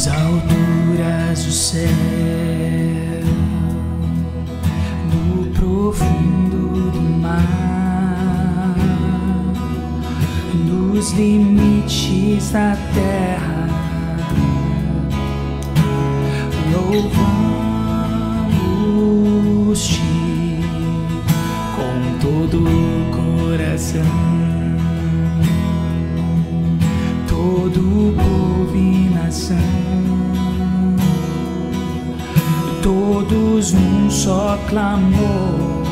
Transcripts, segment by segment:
Nas alturas do céu, no profundo do mar, nos limites da terra, louvamos-te com todo o coração. Todo povo e nação, todos num só clamor,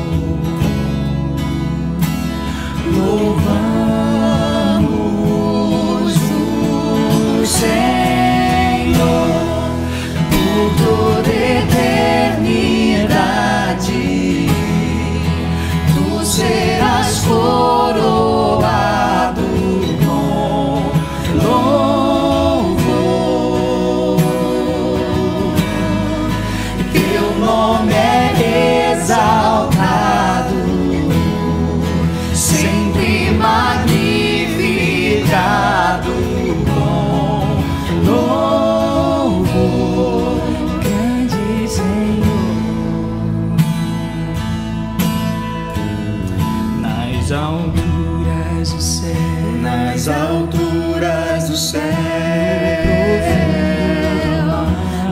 louvamos o Senhor por toda eternidade. Tu serás coroado com louvor. Teu nome é exaltado, sempre magnificado com louvor. Grande Senhor, nas alturas do céu, nas alturas do céu,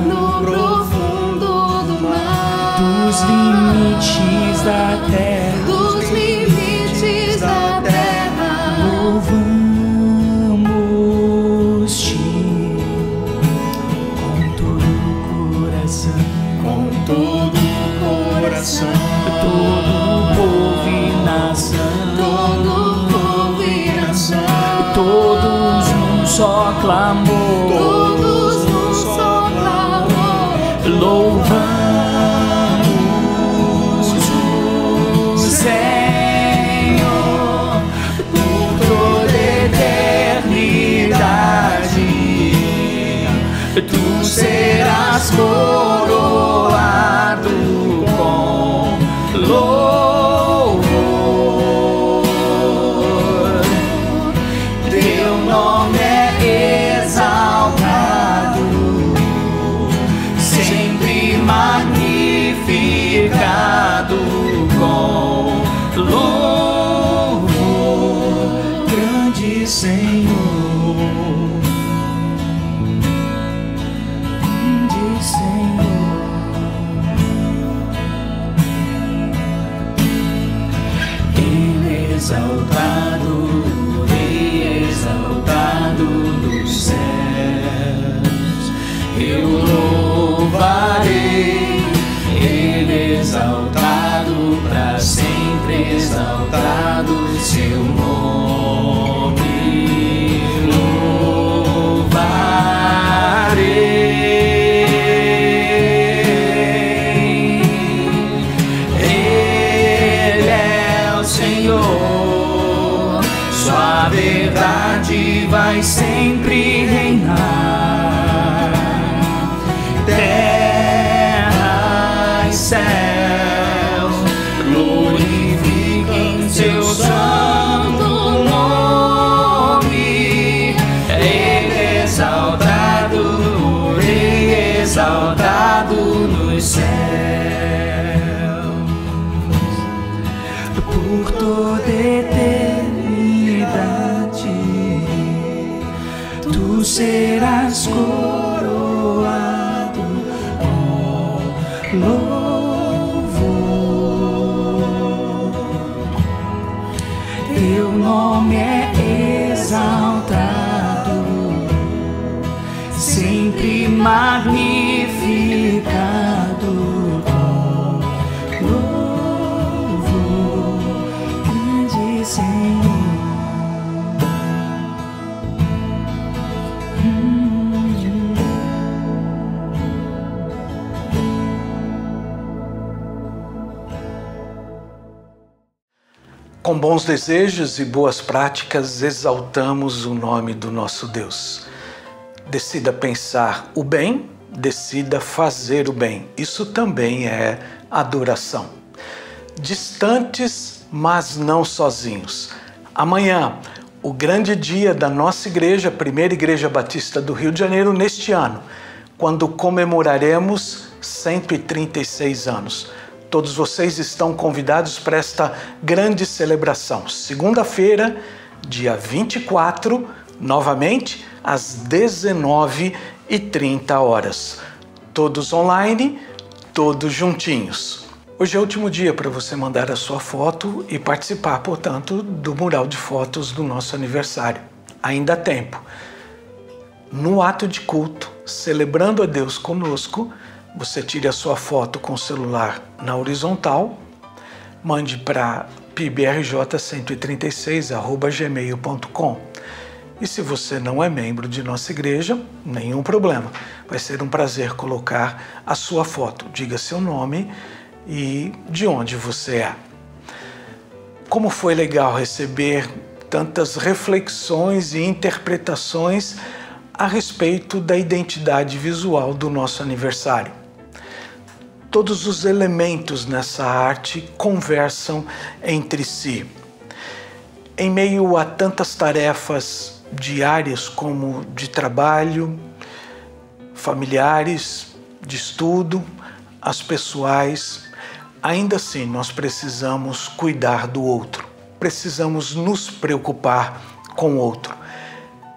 no profundo do mar, dos limites da terra, dos limites da terra, louvamos-te com todo o coração, com todo o coração, todo povo e nação, todo povo e nação, todos num só clamor, todos num só clamor, louvamos o Senhor por toda eternidade. Tu serás coroado com louvor. Teu nome é exaltado, sempre magnificado com louvor. Grande Senhor, grande Senhor. Ele é exaltado, Rei exaltado nos céus. Eu louvarei, Ele exaltado, para sempre exaltado seu nome. Louvarei, Ele é o Senhor, sua verdade vai sempre reinar. Terra e céus glorifiquem seu santo nome. Ele é exaltado, Rei exaltado nos céus. Por toda eternidade, tu serás coroado com louvor. Teu nome é exaltado, sempre magnificado com louvor. Grande Senhor. Com bons desejos e boas práticas, exaltamos o nome do nosso Deus. Decida pensar o bem, decida fazer o bem. Isso também é adoração. Distantes, mas não sozinhos. Amanhã, o grande dia da nossa igreja, Primeira Igreja Batista do Rio de Janeiro, neste ano, quando comemoraremos 136 anos. Todos vocês estão convidados para esta grande celebração. Segunda-feira, dia 24, novamente, às 19h30. Todos online, todos juntinhos. Hoje é o último dia para você mandar a sua foto e participar, portanto, do mural de fotos do nosso aniversário. Ainda há tempo. No ato de culto, celebrando a Deus conosco, você tire a sua foto com o celular na horizontal, mande para pbrj136@gmail.com. E se você não é membro de nossa igreja, nenhum problema. Vai ser um prazer colocar a sua foto. Diga seu nome e de onde você é. Como foi legal receber tantas reflexões e interpretações a respeito da identidade visual do nosso aniversário. Todos os elementos nessa arte conversam entre si. Em meio a tantas tarefas diárias como de trabalho, familiares, de estudo, as pessoais, ainda assim nós precisamos cuidar do outro, precisamos nos preocupar com o outro.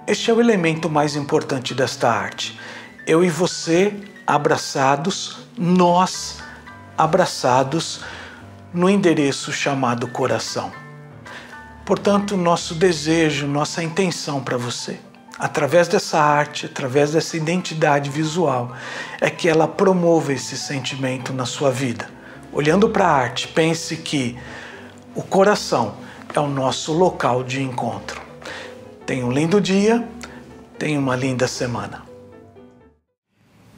Este é o elemento mais importante desta arte. Eu e você abraçados, nós abraçados no endereço chamado coração. Portanto, nosso desejo, nossa intenção para você, através dessa arte, através dessa identidade visual, é que ela promova esse sentimento na sua vida. Olhando para a arte, pense que o coração é o nosso local de encontro. Tenha um lindo dia, tenha uma linda semana.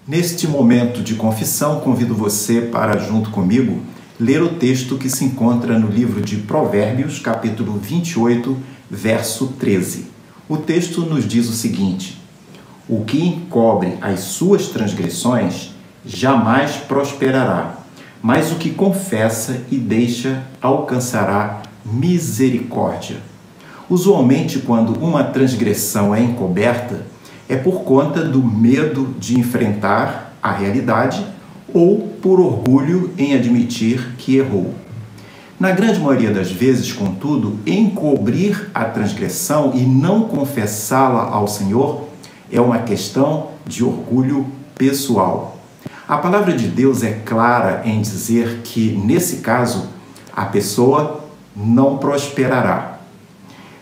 Neste momento de confissão, convido você para, junto comigo, ler o texto que se encontra no livro de Provérbios, capítulo 28, verso 13. O texto nos diz o seguinte: o que encobre as suas transgressões jamais prosperará, mas o que confessa e deixa alcançará misericórdia. Usualmente, quando uma transgressão é encoberta, é por conta do medo de enfrentar a realidade ou por orgulho em admitir que errou. Na grande maioria das vezes, contudo, encobrir a transgressão e não confessá-la ao Senhor é uma questão de orgulho pessoal. A palavra de Deus é clara em dizer que, nesse caso, a pessoa não prosperará.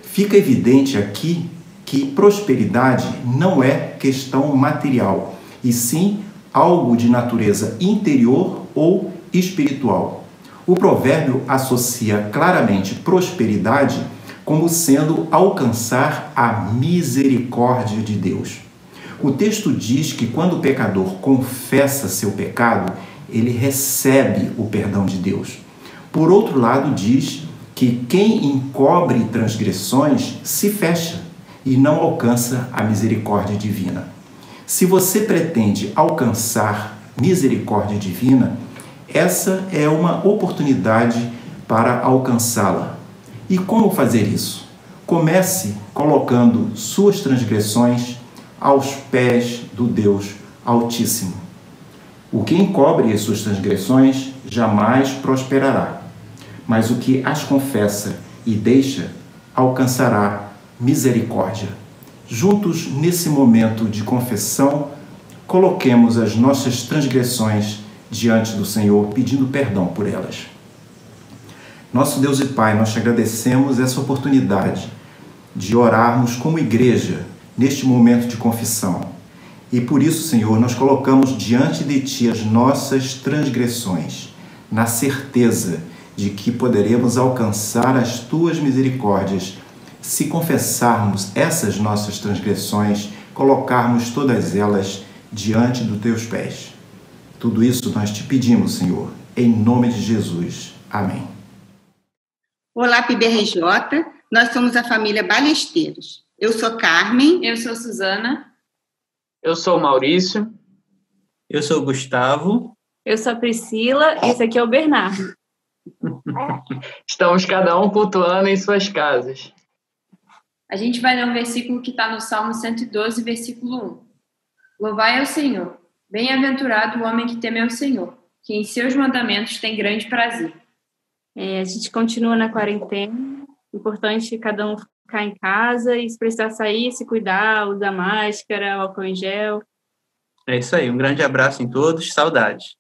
Fica evidente aqui que prosperidade não é questão material, e sim algo de natureza interior ou espiritual. O provérbio associa claramente prosperidade como sendo alcançar a misericórdia de Deus. O texto diz que quando o pecador confessa seu pecado, ele recebe o perdão de Deus. Por outro lado, diz que quem encobre transgressões se fecha e não alcança a misericórdia divina. Se você pretende alcançar misericórdia divina, essa é uma oportunidade para alcançá-la. E como fazer isso? Comece colocando suas transgressões aos pés do Deus Altíssimo. O que encobre as suas transgressões jamais prosperará, mas o que as confessa e deixa alcançará misericórdia. Juntos, nesse momento de confissão, coloquemos as nossas transgressões diante do Senhor, pedindo perdão por elas. Nosso Deus e Pai, nós te agradecemos essa oportunidade de orarmos como igreja neste momento de confissão. E por isso, Senhor, nós colocamos diante de Ti as nossas transgressões, na certeza de que poderemos alcançar as Tuas misericórdias se confessarmos essas nossas transgressões, colocarmos todas elas diante dos Teus pés. Tudo isso nós te pedimos, Senhor, em nome de Jesus. Amém. Olá, PBRJ, nós somos a família Balesteiros. Eu sou Carmen. Eu sou Suzana. Eu sou Maurício. Eu sou Gustavo. Eu sou a Priscila e esse aqui é o Bernardo. Estamos cada um cultuando em suas casas. A gente vai ler um versículo que está no Salmo 112, versículo 1. Louvai ao Senhor, Bem-aventurado o homem que teme ao Senhor, que em seus mandamentos tem grande prazer. A gente continua na quarentena, importante cada um ficar em casa e se precisar sair, se cuidar, usar máscara, álcool em gel. É isso aí, um grande abraço em todos, saudades.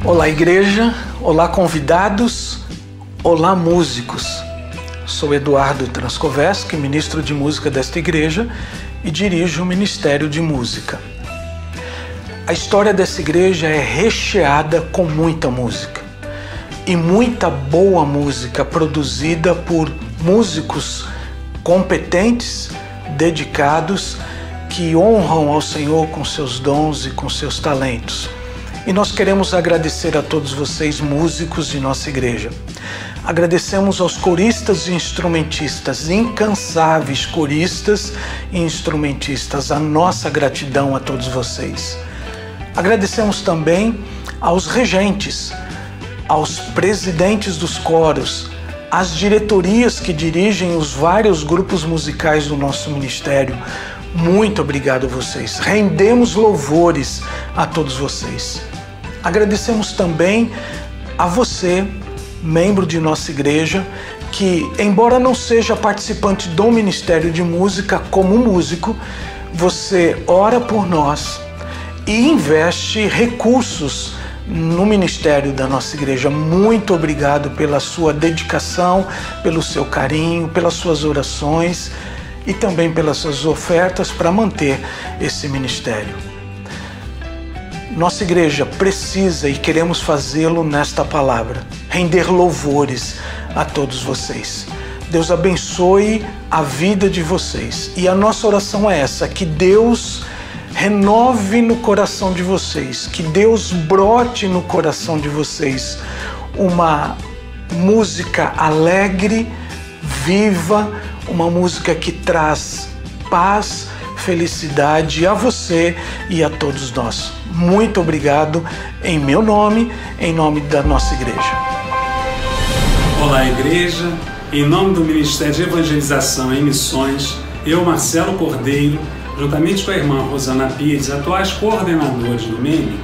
Olá, igreja. Olá, convidados. Olá, músicos. Sou Eduardo Transcoveschi, ministro de música desta igreja e dirijo o Ministério de Música. A história dessa igreja é recheada com muita música e muita boa música produzida por músicos competentes, dedicados, que honram ao Senhor com seus dons e com seus talentos. E nós queremos agradecer a todos vocês, músicos de nossa igreja. Agradecemos aos coristas e instrumentistas, incansáveis coristas e instrumentistas, a nossa gratidão a todos vocês. Agradecemos também aos regentes, aos presidentes dos coros, às diretorias que dirigem os vários grupos musicais do nosso ministério. Muito obrigado a vocês. Rendemos louvores a todos vocês. Agradecemos também a você, membro de nossa igreja, que, embora não seja participante do Ministério de Música como músico, você ora por nós e investe recursos no ministério da nossa igreja. Muito obrigado pela sua dedicação, pelo seu carinho, pelas suas orações e também pelas suas ofertas para manter esse ministério. Nossa igreja precisa e queremos fazê-lo nesta palavra, render louvores a todos vocês. Deus abençoe a vida de vocês e a nossa oração é essa, que Deus renove no coração de vocês, que Deus brote no coração de vocês uma música alegre, viva, uma música que traz paz, felicidade a você e a todos nós. Muito obrigado em meu nome, em nome da nossa igreja. Olá, igreja. Em nome do Ministério de Evangelização e Missões, eu, Marcelo Cordeiro, juntamente com a irmã Rosana Pires, atuais coordenadores do MEME,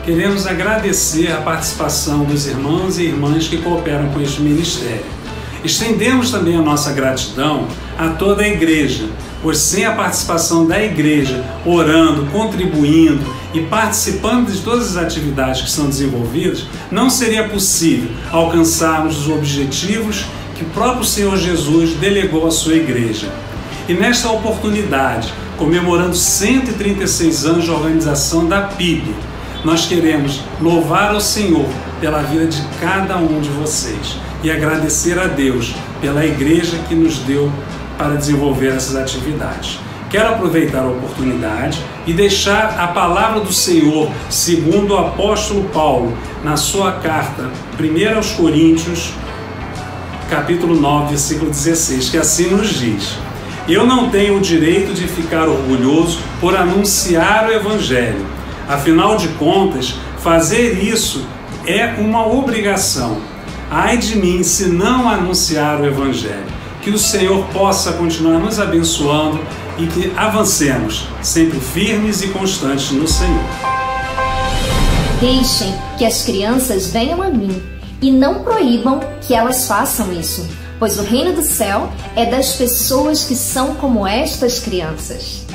queremos agradecer a participação dos irmãos e irmãs que cooperam com este ministério. Estendemos também a nossa gratidão a toda a igreja, pois sem a participação da igreja, orando, contribuindo e participando de todas as atividades que são desenvolvidas, não seria possível alcançarmos os objetivos que o próprio Senhor Jesus delegou à sua igreja. E nesta oportunidade, comemorando 136 anos de organização da PIB, nós queremos louvar ao Senhor pela vida de cada um de vocês e agradecer a Deus pela igreja que nos deu para desenvolver essas atividades. Quero aproveitar a oportunidade e deixar a palavra do Senhor, segundo o apóstolo Paulo, na sua carta 1 aos Coríntios, capítulo 9, versículo 16, que assim nos diz: eu não tenho o direito de ficar orgulhoso por anunciar o Evangelho. Afinal de contas, fazer isso é uma obrigação. Ai de mim se não anunciar o Evangelho. Que o Senhor possa continuar nos abençoando e que avancemos sempre firmes e constantes no Senhor. Deixem que as crianças venham a mim e não proíbam que elas façam isso, pois o reino do céu é das pessoas que são como estas crianças.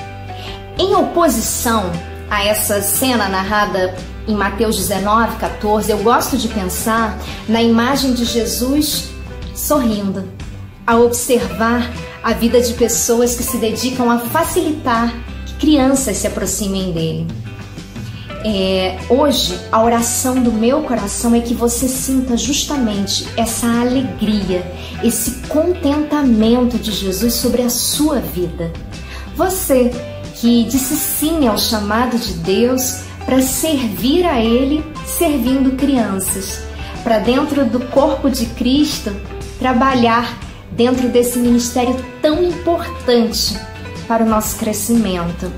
Em oposição a essa cena narrada em Mateus 19, 14, eu gosto de pensar na imagem de Jesus sorrindo, a observar a vida de pessoas que se dedicam a facilitar que crianças se aproximem dele. Hoje, a oração do meu coração é que você sinta justamente essa alegria, esse contentamento de Jesus sobre a sua vida. Você que disse sim ao chamado de Deus para servir a Ele servindo crianças, para dentro do corpo de Cristo trabalhar dentro desse ministério tão importante para o nosso crescimento.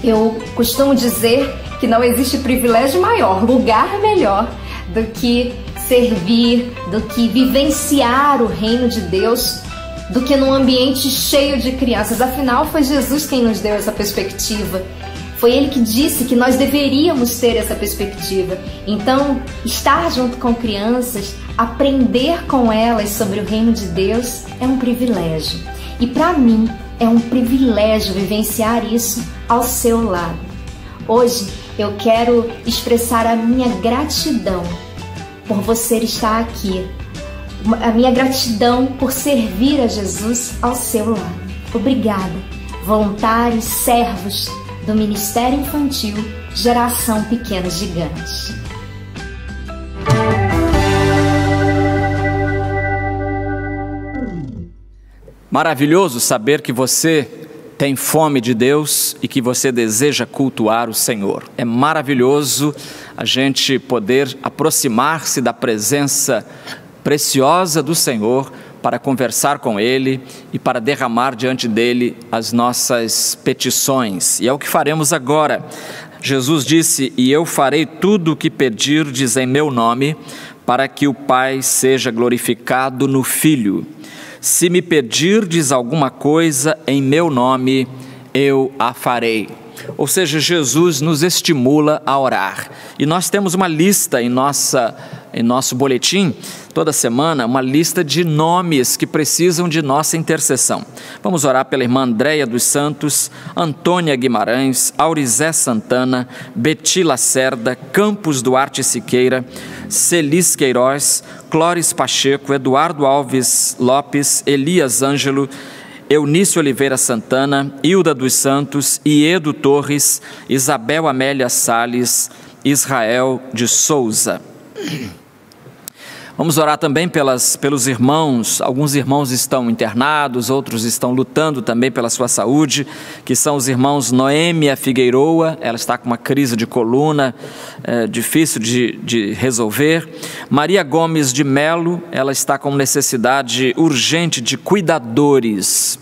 Eu costumo dizer que não existe privilégio maior, lugar melhor do que servir, do que vivenciar o reino de Deus, do que num ambiente cheio de crianças. Afinal, foi Jesus quem nos deu essa perspectiva. Foi Ele que disse que nós deveríamos ter essa perspectiva. Então, estar junto com crianças, aprender com elas sobre o reino de Deus é um privilégio. E para mim, é um privilégio vivenciar isso ao seu lado. Hoje, eu quero expressar a minha gratidão por você estar aqui. A minha gratidão por servir a Jesus ao seu lado. Obrigada, voluntários, servos do Ministério Infantil Geração Pequenos Gigantes. Maravilhoso saber que você tem fome de Deus e que você deseja cultuar o Senhor. É maravilhoso a gente poder aproximar-se da presença preciosa do Senhor para conversar com Ele e para derramar diante dEle as nossas petições. E é o que faremos agora. Jesus disse: e eu farei tudo o que pedirdes em meu nome, para que o Pai seja glorificado no Filho. Se me pedirdes alguma coisa em meu nome, eu a farei. Ou seja, Jesus nos estimula a orar. E nós temos uma lista em nosso boletim, toda semana, uma lista de nomes que precisam de nossa intercessão. Vamos orar pela irmã Andréia dos Santos, Antônia Guimarães, Aurizé Santana, Beti Lacerda, Campos Duarte Siqueira, Celis Queiroz, Clóris Pacheco, Eduardo Alves Lopes, Elias Ângelo, Eunice Oliveira Santana, Hilda dos Santos, Iedo Torres, Isabel Amélia Salles, Israel de Souza. Vamos orar também pelos irmãos. Alguns irmãos estão internados, outros estão lutando também pela sua saúde, que são os irmãos Noêmia Figueiroa, ela está com uma crise de coluna, difícil de resolver. Maria Gomes de Melo, ela está com necessidade urgente de cuidadores.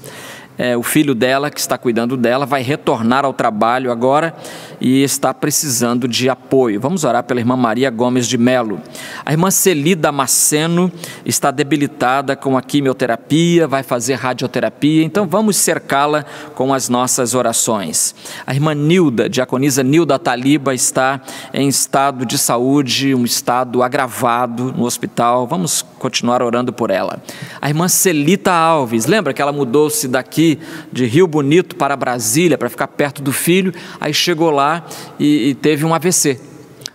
O filho dela, que está cuidando dela, vai retornar ao trabalho agora e está precisando de apoio. Vamos orar pela irmã Maria Gomes de Melo. A irmã Celi Damasceno está debilitada com a quimioterapia, vai fazer radioterapia, então vamos cercá-la com as nossas orações. A irmã Nilda, diaconisa Nilda Taliba, está em estado de saúde, um estado agravado no hospital, vamos continuar orando por ela. A irmã Celita Alves, lembra que ela mudou-se daqui de Rio Bonito para Brasília, para ficar perto do filho, aí chegou lá e teve um AVC.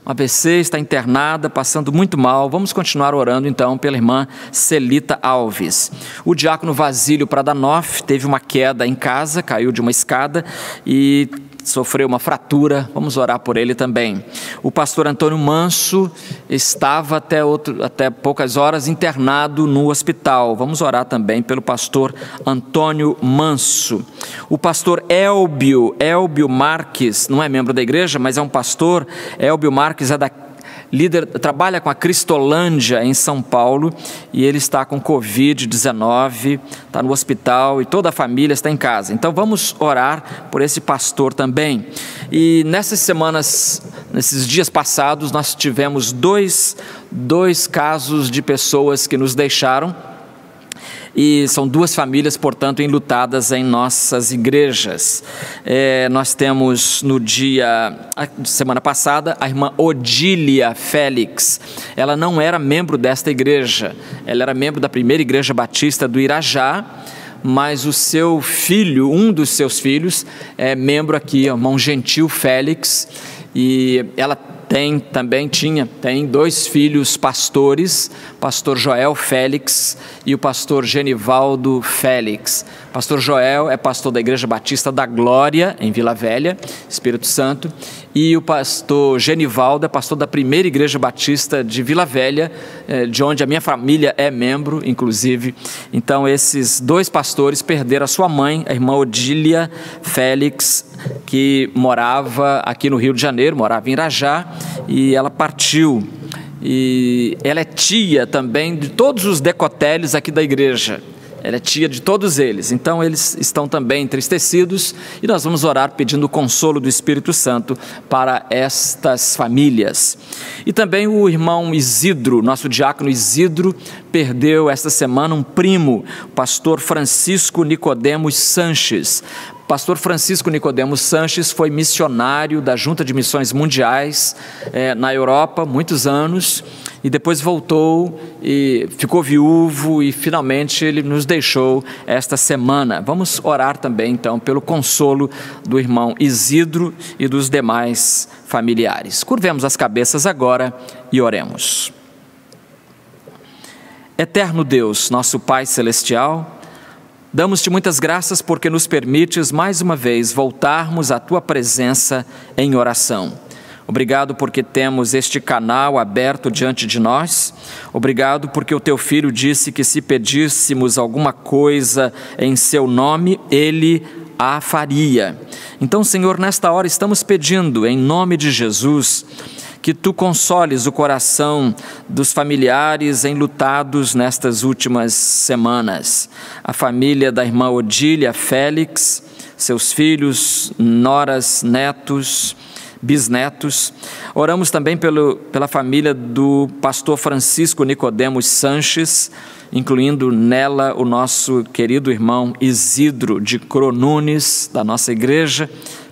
Um AVC, está internada, passando muito mal. Vamos continuar orando então pela irmã Celita Alves. O diácono Vasílio Pradanoff teve uma queda em casa, caiu de uma escada e sofreu uma fratura, vamos orar por ele também. O pastor Antônio Manso estava até poucas horas internado no hospital, vamos orar também pelo pastor Antônio Manso. O pastor Elbio Marques, não é membro da igreja, mas é um pastor. Elbio Marques é líder, trabalha com a Cristolândia em São Paulo e ele está com Covid-19, está no hospital e toda a família está em casa. Então vamos orar por esse pastor também. E nessas semanas, nesses dias passados, nós tivemos dois casos de pessoas que nos deixaram. E são duas famílias, portanto, enlutadas em nossas igrejas. Nós temos semana passada, a irmã Odília Félix. Ela não era membro desta igreja, ela era membro da primeira igreja batista do Irajá, mas o seu filho, um dos seus filhos, é membro aqui, o irmão Gentil Félix, e ela tem dois filhos pastores, pastor Joel Félix e o pastor Genivaldo Félix. Pastor Joel é pastor da Igreja Batista da Glória, em Vila Velha, Espírito Santo, e o pastor Genivaldo é pastor da primeira Igreja Batista de Vila Velha, de onde a minha família é membro, inclusive. Então, esses dois pastores perderam a sua mãe, a irmã Odília Félix, que morava aqui no Rio de Janeiro, morava em Irajá, e ela partiu. E ela é tia também de todos os decoteles aqui da igreja. Ela é tia de todos eles, então eles estão também entristecidos e nós vamos orar pedindo o consolo do Espírito Santo para estas famílias. E também o irmão Isidro, nosso diácono Isidro, perdeu esta semana um primo, o pastor Francisco Nicodemos Sanches. Pastor Francisco Nicodemos Sanches foi missionário da Junta de Missões Mundiais na Europa, muitos anos, e depois voltou e ficou viúvo e finalmente ele nos deixou esta semana. Vamos orar também então pelo consolo do irmão Isidro e dos demais familiares. Curvemos as cabeças agora e oremos. Eterno Deus, nosso Pai Celestial, damos-te muitas graças porque nos permites mais uma vez voltarmos à tua presença em oração. Obrigado porque temos este canal aberto diante de nós. Obrigado porque o teu filho disse que se pedíssemos alguma coisa em seu nome, ele a faria. Então, Senhor, nesta hora estamos pedindo em nome de Jesus que tu consoles o coração dos familiares enlutados nestas últimas semanas. A família da irmã Odília Félix, seus filhos, noras, netos, bisnetos. Oramos também pela família do pastor Francisco Nicodemos Sanches, incluindo nela o nosso querido irmão Isidro de Cronunes, da nossa igreja,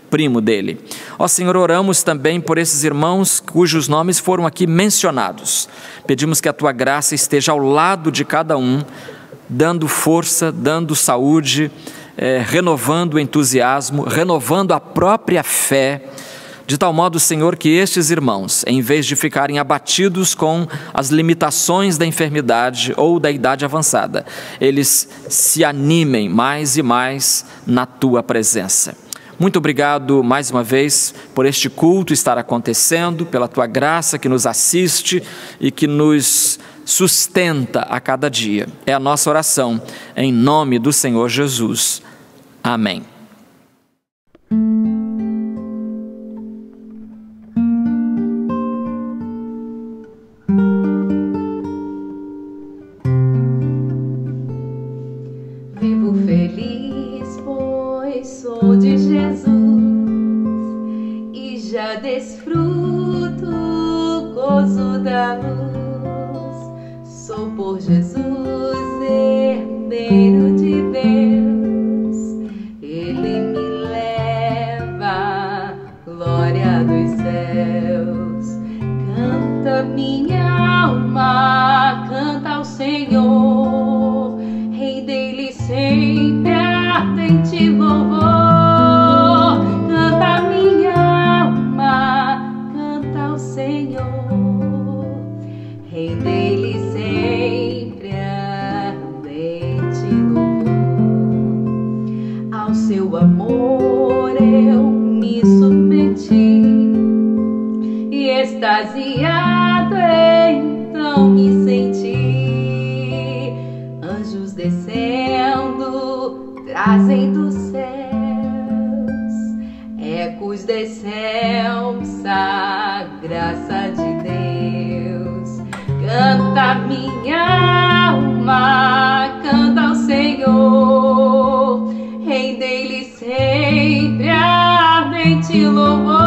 primo dele. Ó Senhor, oramos também por esses irmãos cujos nomes foram aqui mencionados. Pedimos que a tua graça esteja ao lado de cada um, dando força, dando saúde, renovando o entusiasmo, renovando a própria fé, de tal modo, Senhor, que estes irmãos, em vez de ficarem abatidos com as limitações da enfermidade ou da idade avançada, eles se animem mais e mais na tua presença. Muito obrigado mais uma vez por este culto estar acontecendo, pela tua graça que nos assiste e que nos sustenta a cada dia. É a nossa oração, em nome do Senhor Jesus. Amém. Vivo feliz, pois sou de Jesus e desfruto o gozo da luz. Sou por Jesus herdeiro de Deus. Ele me leva à glória dos céus. Canta minha alma, canta ao Senhor. Rei dele sempre ardente louvor. Canta minha alma, canta ao Senhor. Rei dele sempre ardente louvor. Ao seu amor eu me submeti e extasiado então me senti. Anjos descendo, trazendo céus, ecos descendo a graça de Deus. Canta minha alma, canta ao Senhor. Rei dele sempre ardente louvor.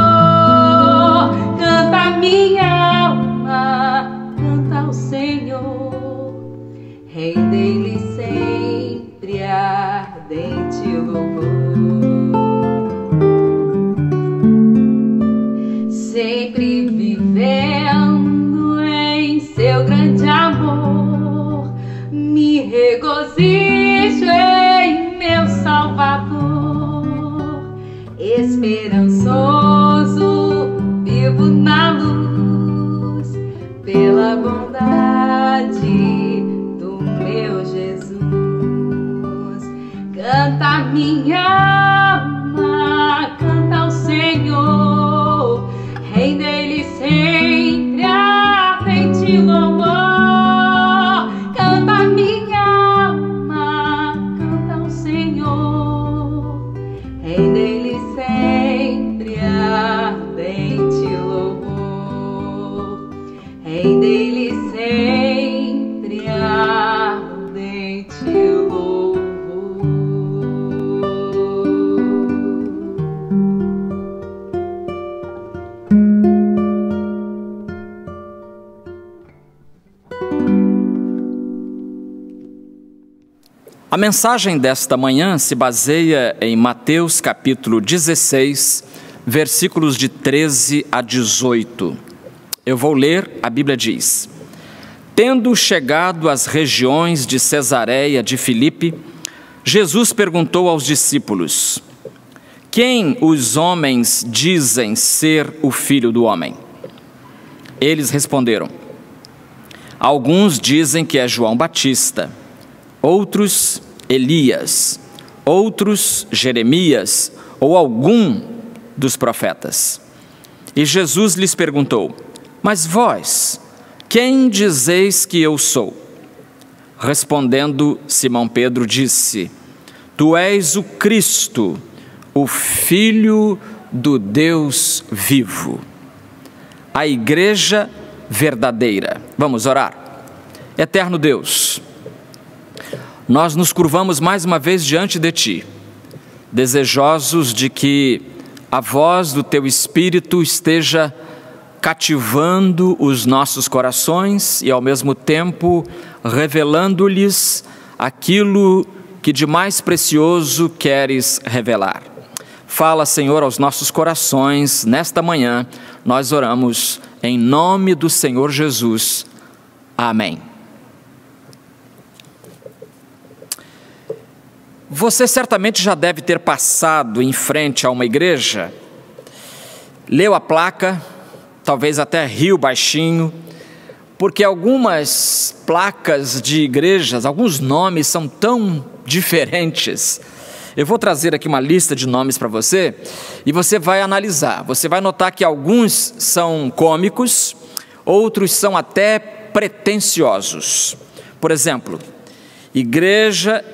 Canta minha alma, canta ao Senhor. Rei dele sempre ardente louvor. Sempre vivendo em seu grande amor, me regozijo em meu Salvador. Esperançoso, vivo na luz, pela bondade do meu Jesus. Canta minha alma, canta ao Senhor. Rei dele sempre ardente louvor. Canta minha alma, canta ao Senhor. Rei dele sempre ardente louvor. Rei dele sempre ardente louvor. A mensagem desta manhã se baseia em Mateus capítulo 16, versículos de 13 a 18. Eu vou ler, a Bíblia diz: Tendo chegado às regiões de Cesareia de Filipe, Jesus perguntou aos discípulos: Quem os homens dizem ser o Filho do Homem? Eles responderam: Alguns dizem que é João Batista, outros Elias, outros Jeremias ou algum dos profetas. E Jesus lhes perguntou: Mas vós, quem dizeis que eu sou? Respondendo, Simão Pedro disse: Tu és o Cristo, o Filho do Deus vivo. A igreja verdadeira. Vamos orar. Eterno Deus, nós nos curvamos mais uma vez diante de Ti, desejosos de que a voz do Teu Espírito esteja cativando os nossos corações e, ao mesmo tempo, revelando-lhes aquilo que de mais precioso queres revelar. Fala, Senhor, aos nossos corações nesta manhã. Nós oramos em nome do Senhor Jesus. Amém. Você certamente já deve ter passado em frente a uma igreja, leu a placa, talvez até riu baixinho, porque algumas placas de igrejas, alguns nomes são tão diferentes. Eu vou trazer aqui uma lista de nomes para você e você vai analisar. Você vai notar que alguns são cômicos, outros são até pretensiosos. Por exemplo, igreja...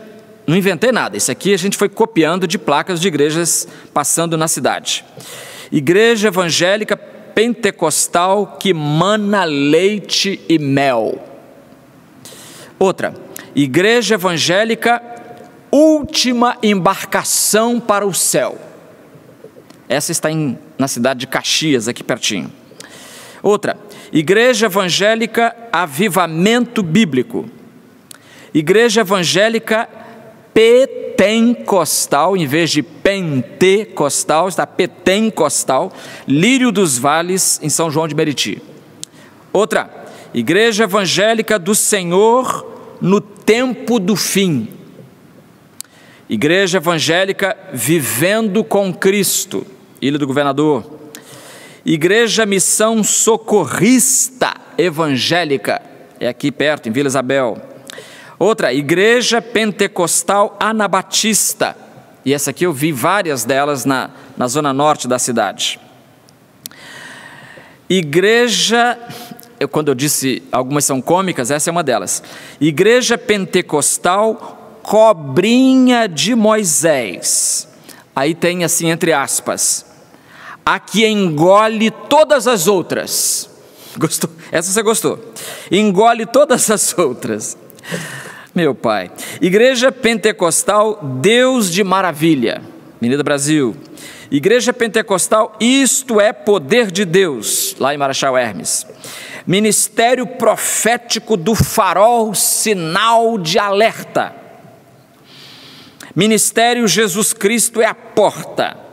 Não inventei nada, isso aqui a gente foi copiando de placas de igrejas passando na cidade. Igreja Evangélica Pentecostal que mana leite e mel. Outra, Igreja Evangélica Última Embarcação para o Céu. Essa está em na cidade de Caxias, aqui pertinho. Outra, Igreja Evangélica Avivamento Bíblico. Igreja Evangélica Pentecostal, em vez de pentecostal, está Pentecostal, Lírio dos Vales, em São João de Meriti. Outra, Igreja Evangélica do Senhor no Tempo do Fim. Igreja Evangélica Vivendo com Cristo, Ilha do Governador. Igreja Missão Socorrista Evangélica, é aqui perto, em Vila Isabel. Outra, Igreja Pentecostal Anabatista, e essa aqui eu vi várias delas na zona norte da cidade. Igreja, quando eu disse algumas são cômicas, essa é uma delas. Igreja Pentecostal Cobrinha de Moisés, aí tem assim entre aspas, a que engole todas as outras. Gostou? Essa você gostou? Engole todas as outras. Meu pai. Igreja Pentecostal Deus de Maravilha, Avenida Brasil. Igreja Pentecostal Isto é Poder de Deus, lá em Marechal Hermes. Ministério Profético do Farol, Sinal de Alerta. Ministério Jesus Cristo é a Porta.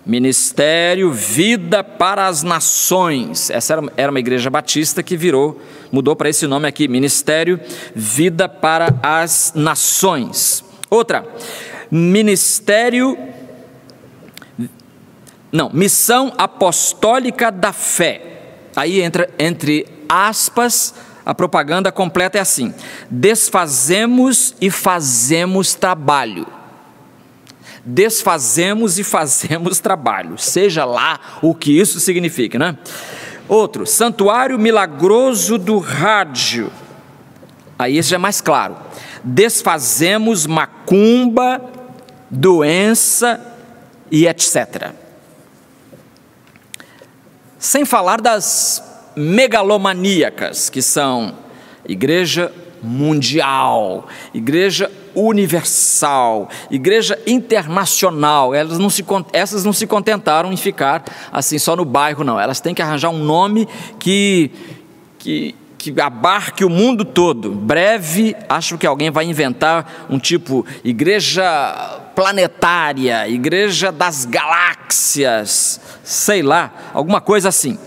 Ministério Vida para as Nações. Essa era uma igreja batista que mudou para esse nome aqui, Ministério Vida para as Nações. Outra, Missão Apostólica da Fé. Aí entra entre aspas, a propaganda completa é assim: desfazemos e fazemos trabalho. Desfazemos e fazemos trabalho, seja lá o que isso significa, né? Outro, Santuário Milagroso do Rádio, aí esse já é mais claro, desfazemos macumba, doença e etc. Sem falar das megalomaníacas, que são Igreja Mundial, Igreja Universal, Igreja Internacional. Essas não se contentaram em ficar assim só no bairro, não. Elas têm que arranjar um nome que abarque o mundo todo. Breve, acho que alguém vai inventar um tipo Igreja Planetária, Igreja das Galáxias, sei lá, alguma coisa assim.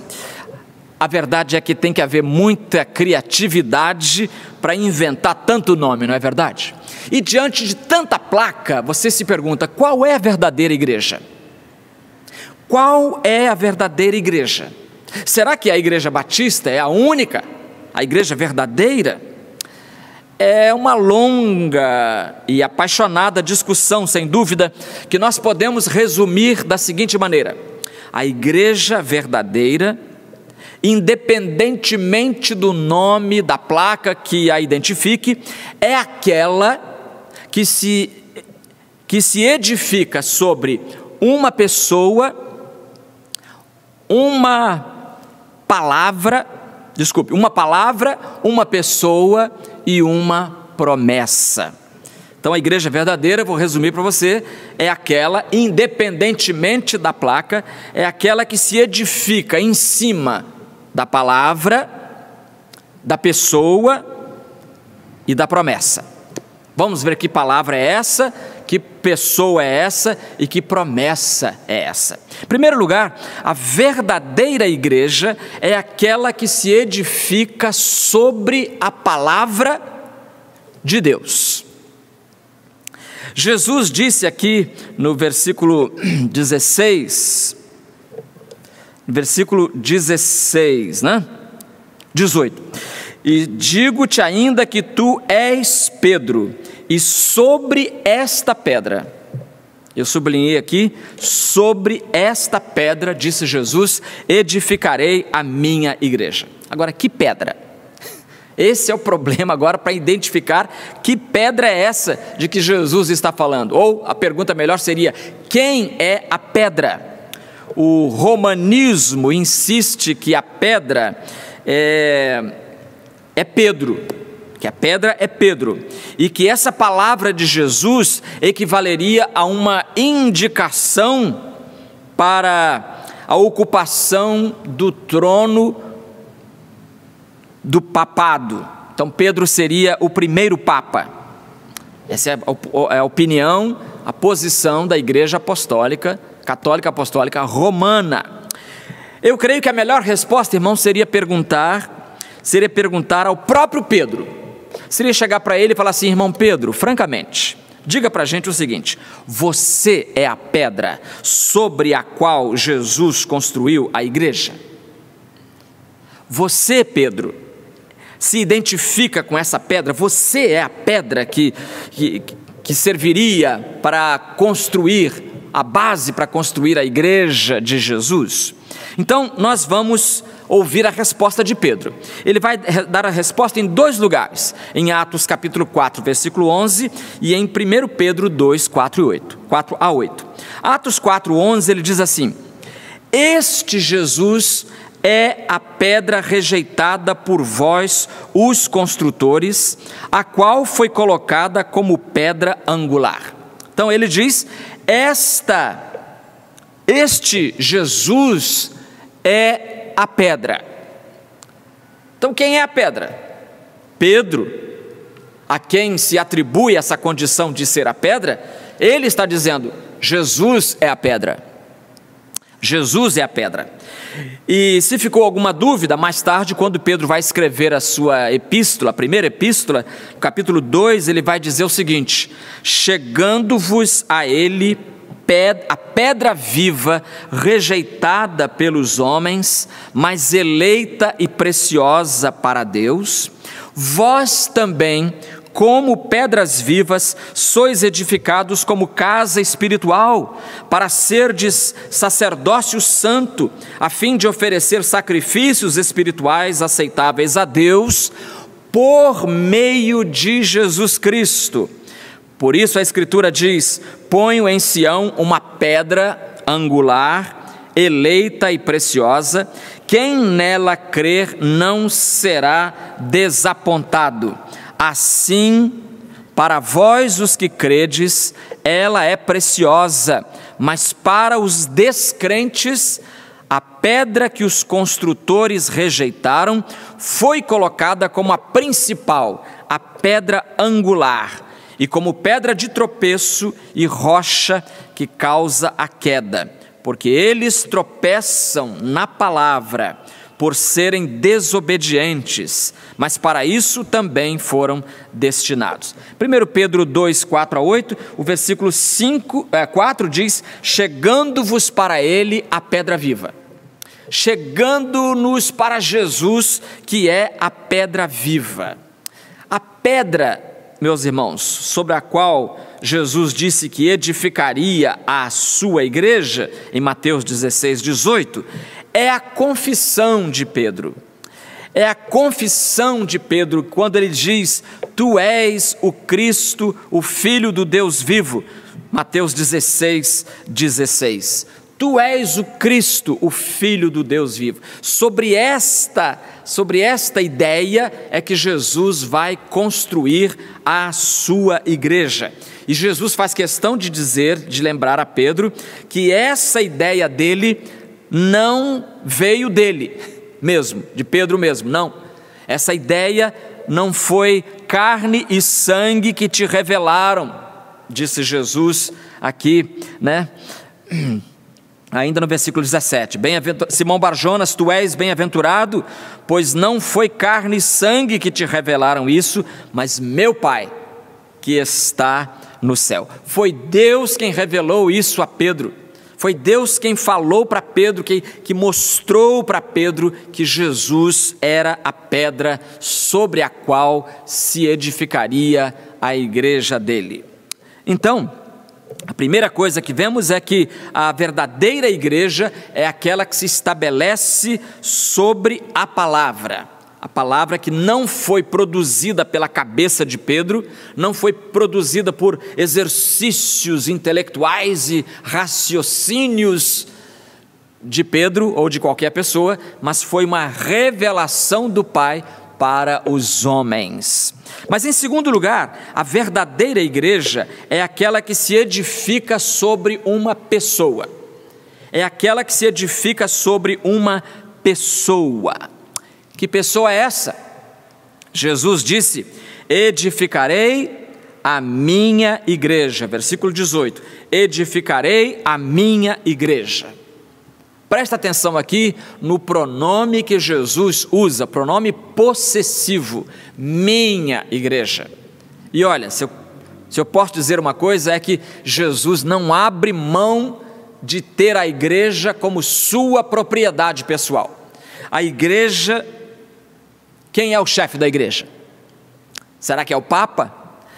A verdade é que tem que haver muita criatividade para inventar tanto nome, não é verdade? E diante de tanta placa, você se pergunta, qual é a verdadeira igreja? Qual é a verdadeira igreja? Será que a Igreja Batista é a única? A igreja verdadeira? É uma longa e apaixonada discussão, sem dúvida, que nós podemos resumir da seguinte maneira: a igreja verdadeira, independentemente do nome da placa que a identifique, é aquela que se edifica sobre uma pessoa, uma palavra, uma pessoa e uma promessa. Então a igreja verdadeira, vou resumir para você, é aquela, independentemente da placa, é aquela que se edifica em cima da palavra, da pessoa e da promessa. Vamos ver que palavra é essa, que pessoa é essa e que promessa é essa. Em primeiro lugar, a verdadeira igreja é aquela que se edifica sobre a palavra de Deus. Jesus disse aqui no versículo 16, versículo 16, né? 18. E digo-te ainda que tu és Pedro, e sobre esta pedra, eu sublinhei aqui, sobre esta pedra, disse Jesus, edificarei a minha igreja. Agora, que pedra? Esse é o problema agora para identificar que pedra é essa de que Jesus está falando. Ou a pergunta melhor seria, quem é a pedra? O romanismo insiste que a pedra é Pedro, que a pedra é Pedro, e que essa palavra de Jesus equivaleria a uma indicação para a ocupação do trono do papado. Então Pedro seria o primeiro papa. Essa é a opinião, a posição da Igreja Apostólica, Católica Apostólica Romana. Eu creio que a melhor resposta, irmão, seria perguntar ao próprio Pedro. Seria chegar para ele e falar assim: irmão Pedro, francamente, diga para a gente o seguinte: você é a pedra sobre a qual Jesus construiu a igreja? Você, Pedro, se identifica com essa pedra? Você é a pedra que serviria para construir, a base para construir a igreja de Jesus? Então, nós vamos ouvir a resposta de Pedro. Ele vai dar a resposta em dois lugares, em Atos capítulo 4, versículo 11, e em 1 Pedro 2, 4 a 8. Atos 4, 11, ele diz assim: este Jesus é a pedra rejeitada por vós, os construtores, a qual foi colocada como pedra angular. Então ele diz: este Jesus é a pedra. Então quem é a pedra? Pedro, a quem se atribui essa condição de ser a pedra, ele está dizendo: Jesus é a pedra. Jesus é a pedra. E se ficou alguma dúvida, mais tarde, quando Pedro vai escrever a sua epístola, a primeira epístola, capítulo 2, ele vai dizer o seguinte: chegando-vos a ele a pedra viva, rejeitada pelos homens, mas eleita e preciosa para Deus, vós também, como pedras vivas, sois edificados como casa espiritual, para serdes sacerdócio santo, a fim de oferecer sacrifícios espirituais aceitáveis a Deus, por meio de Jesus Cristo. Por isso a Escritura diz: ponho em Sião uma pedra angular, eleita e preciosa, quem nela crer não será desapontado. Assim, para vós os que credes, ela é preciosa, mas para os descrentes, a pedra que os construtores rejeitaram foi colocada como a principal, a pedra angular, e como pedra de tropeço e rocha que causa a queda, porque eles tropeçam na palavra por serem desobedientes, mas para isso também foram destinados. 1 Pedro 2, 4 a 8, o versículo 4 diz: chegando-vos para ele a pedra viva. Chegando-nos para Jesus, que é a pedra viva. A pedra, meus irmãos, sobre a qual Jesus disse que edificaria a sua igreja, em Mateus 16, 18, é a confissão de Pedro. É a confissão de Pedro quando ele diz: tu és o Cristo, o Filho do Deus vivo. Mateus 16, 16. Tu és o Cristo, o Filho do Deus vivo. Sobre esta ideia é que Jesus vai construir a sua igreja. E Jesus faz questão de dizer, de lembrar a Pedro, que essa ideia dele não veio dele mesmo, de Pedro mesmo, não. Essa ideia não foi carne e sangue que te revelaram, disse Jesus aqui, né? Ainda no versículo 17, Simão Barjonas, tu és bem-aventurado, pois não foi carne e sangue que te revelaram isso, mas meu Pai que está no céu. Foi Deus quem revelou isso a Pedro. Foi Deus quem falou para Pedro, que mostrou para Pedro que Jesus era a pedra sobre a qual se edificaria a igreja dele. Então, a primeira coisa que vemos é que a verdadeira igreja é aquela que se estabelece sobre a palavra que não foi produzida pela cabeça de Pedro, não foi produzida por exercícios intelectuais e raciocínios de Pedro ou de qualquer pessoa, mas foi uma revelação do Pai para os homens. Mas em segundo lugar, a verdadeira igreja é aquela que se edifica sobre uma pessoa. é aquela que se edifica sobre uma pessoa. Que pessoa é essa? Jesus disse: edificarei a minha igreja. Versículo 18: edificarei a minha igreja. Presta atenção aqui no pronome que Jesus usa, pronome possessivo, minha igreja. E olha, se eu posso dizer uma coisa, é que Jesus não abre mão de ter a igreja como sua propriedade pessoal. A igreja, quem é o chefe da igreja? Será que é o Papa?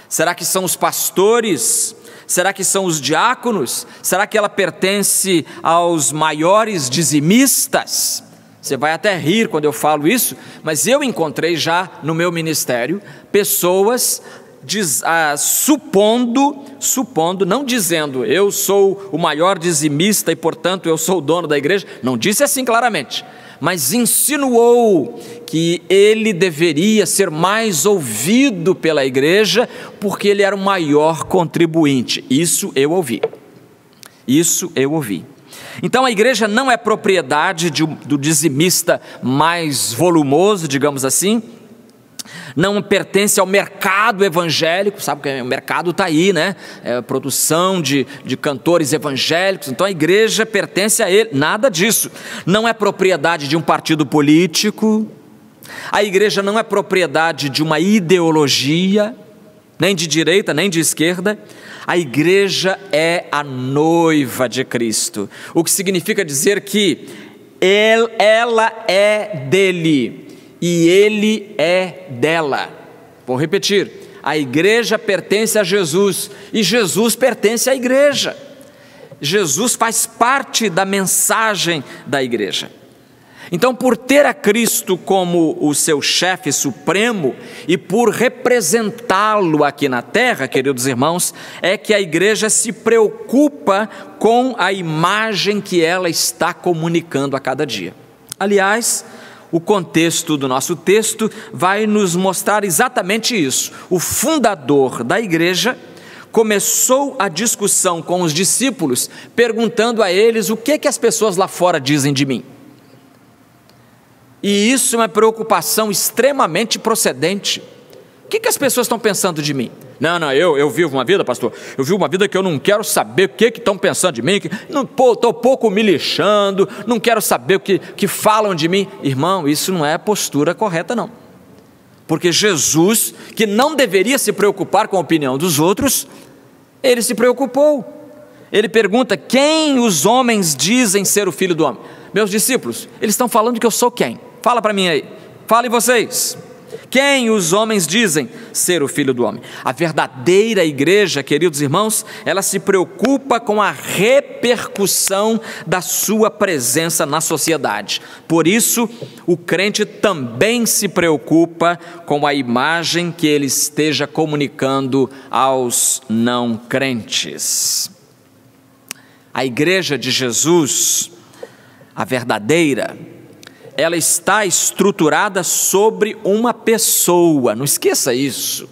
Será que são os pastores? Será que são os diáconos? Será que ela pertence aos maiores dizimistas? Você vai até rir quando eu falo isso, mas eu encontrei já no meu ministério pessoas supondo, não dizendo eu sou o maior dizimista e portanto eu sou o dono da igreja, não disse assim claramente, mas insinuou que ele deveria ser mais ouvido pela igreja porque ele era o maior contribuinte. Isso eu ouvi. Então a igreja não é propriedade do dizimista mais volumoso, digamos assim, não pertence ao mercado evangélico, sabe que o mercado está aí, né? Produção de cantores evangélicos, então a igreja pertence a ele, nada disso. Não é propriedade de um partido político, a igreja não é propriedade de uma ideologia, nem de direita, nem de esquerda. A igreja é a noiva de Cristo, o que significa dizer que ela é dele e ele é dela. Vou repetir: a igreja pertence a Jesus e Jesus pertence à igreja. Jesus faz parte da mensagem da igreja. Então, por ter a Cristo como o seu chefe supremo e por representá-lo aqui na terra, queridos irmãos, é que a igreja se preocupa com a imagem que ela está comunicando a cada dia. Aliás, o contexto do nosso texto vai nos mostrar exatamente isso. O fundador da igreja começou a discussão com os discípulos, perguntando a eles o que as pessoas lá fora dizem de mim. E isso é uma preocupação extremamente procedente. O que as pessoas estão pensando de mim? Não, eu vivo uma vida, pastor, eu vivo uma vida que eu não quero saber o que estão pensando de mim, estou pouco me lixando, não quero saber o que falam de mim. Irmão, isso não é a postura correta não, porque Jesus, que não deveria se preocupar com a opinião dos outros, ele se preocupou. Ele pergunta: quem os homens dizem ser o Filho do Homem? Meus discípulos, eles estão falando que eu sou quem? Fala para mim aí, falem vocês. Quem os homens dizem ser o Filho do Homem? A verdadeira igreja, queridos irmãos, ela se preocupa com a repercussão da sua presença na sociedade. Por isso, o crente também se preocupa com a imagem que ele esteja comunicando aos não crentes. A igreja de Jesus, a verdadeira, ela está estruturada sobre uma pessoa, não esqueça isso.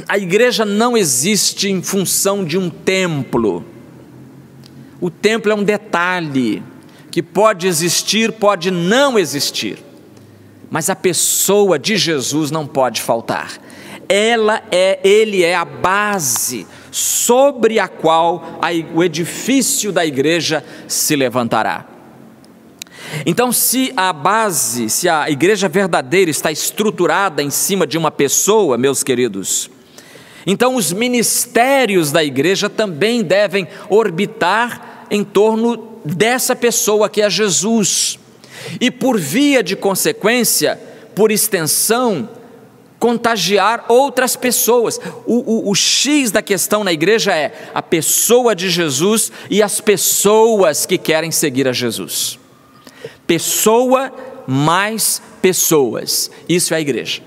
A igreja não existe em função de um templo. O templo é um detalhe, que pode existir, pode não existir, mas a pessoa de Jesus não pode faltar. Ele é a base sobre a qual o edifício da igreja se levantará. Então, se a igreja verdadeira está estruturada em cima de uma pessoa, meus queridos, então os ministérios da igreja também devem orbitar em torno dessa pessoa que é Jesus, e por via de consequência, por extensão, contagiar outras pessoas. O X da questão na igreja é a pessoa de Jesus e as pessoas que querem seguir a Jesus. Pessoa mais pessoas, isso é a igreja.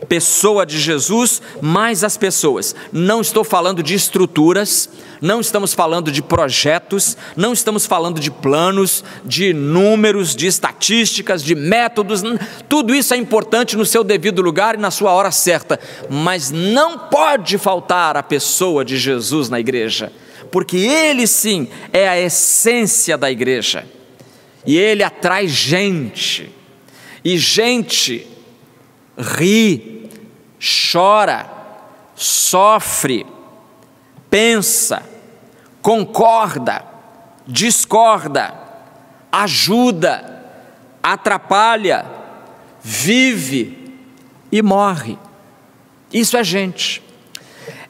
pessoa de Jesus mais as pessoas. Não estou falando de estruturas, não estamos falando de projetos, não estamos falando de planos, de números, de estatísticas, de métodos. Tudo isso é importante no seu devido lugar e na sua hora certa, mas não pode faltar a pessoa de Jesus na igreja, porque Ele sim é a essência da igreja, e Ele atrai gente, e gente ri, chora, sofre, pensa, concorda, discorda, ajuda, atrapalha, vive e morre. Isso é gente.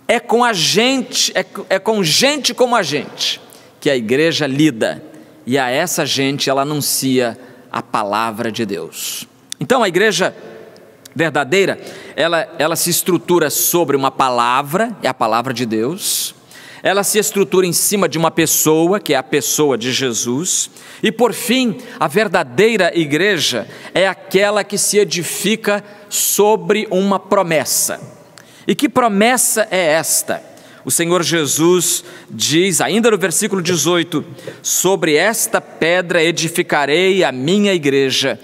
É com a gente, é com gente como a gente que a igreja lida, e a essa gente ela anuncia a palavra de Deus. Então a igreja verdadeira, ela se estrutura sobre uma palavra, é a palavra de Deus. Ela se estrutura em cima de uma pessoa, que é a pessoa de Jesus. E por fim, a verdadeira igreja é aquela que se edifica sobre uma promessa. E que promessa é esta? O Senhor Jesus diz, ainda no versículo 18, sobre esta pedra edificarei a minha igreja.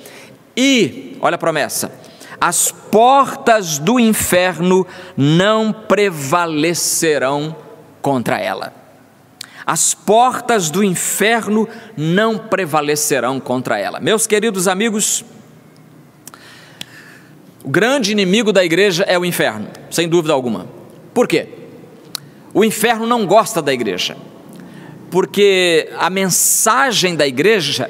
E, olha a promessa, as portas do inferno não prevalecerão contra ela. As portas do inferno não prevalecerão contra ela. Meus queridos amigos, o grande inimigo da igreja é o inferno, sem dúvida alguma. Por quê? O inferno não gosta da igreja, porque a mensagem da igreja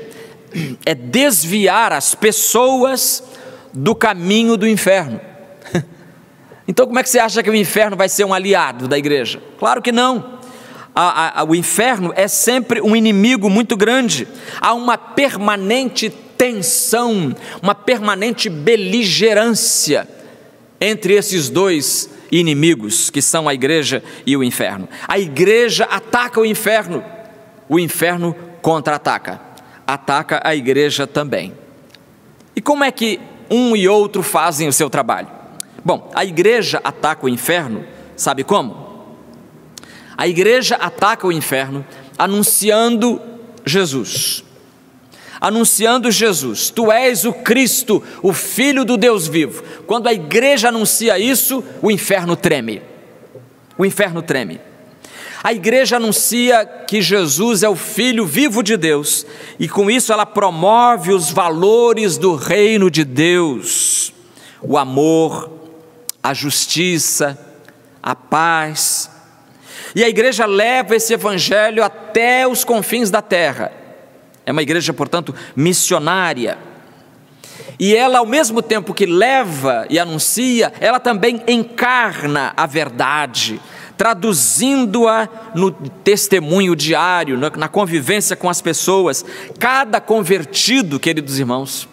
é desviar as pessoas do caminho do inferno. Então como é que você acha que o inferno vai ser um aliado da igreja? Claro que não. O inferno é sempre um inimigo muito grande. Há uma permanente tensão, uma permanente beligerância entre esses dois inimigos, que são a igreja e o inferno. A igreja ataca o inferno contra-ataca, ataca a igreja também. E como é que um e outro fazem o seu trabalho? Bom, a igreja ataca o inferno, sabe como? A igreja ataca o inferno anunciando Jesus. Anunciando Jesus, tu és o Cristo, o Filho do Deus vivo. Quando a igreja anuncia isso, o inferno treme. O inferno treme. A igreja anuncia que Jesus é o Filho vivo de Deus, e com isso ela promove os valores do reino de Deus: o amor, a justiça, a paz. E a igreja leva esse evangelho até os confins da terra. É uma igreja, portanto, missionária. E ela, ao mesmo tempo que leva e anuncia, ela também encarna a verdade, traduzindo-a no testemunho diário, na convivência com as pessoas. Cada convertido, queridos irmãos,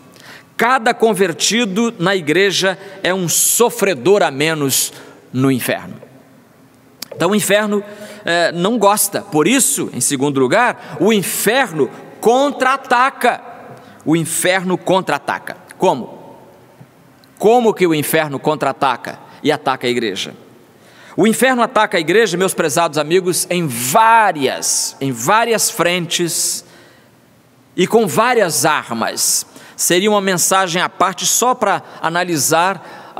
cada convertido na igreja é um sofredor a menos no inferno. Então o inferno não gosta. Por isso, em segundo lugar, o inferno contra-ataca. O inferno contra-ataca. Como? Como que o inferno contra-ataca e ataca a igreja? O inferno ataca a igreja, meus prezados amigos, em várias frentes e com várias armas. Seria uma mensagem à parte só para analisar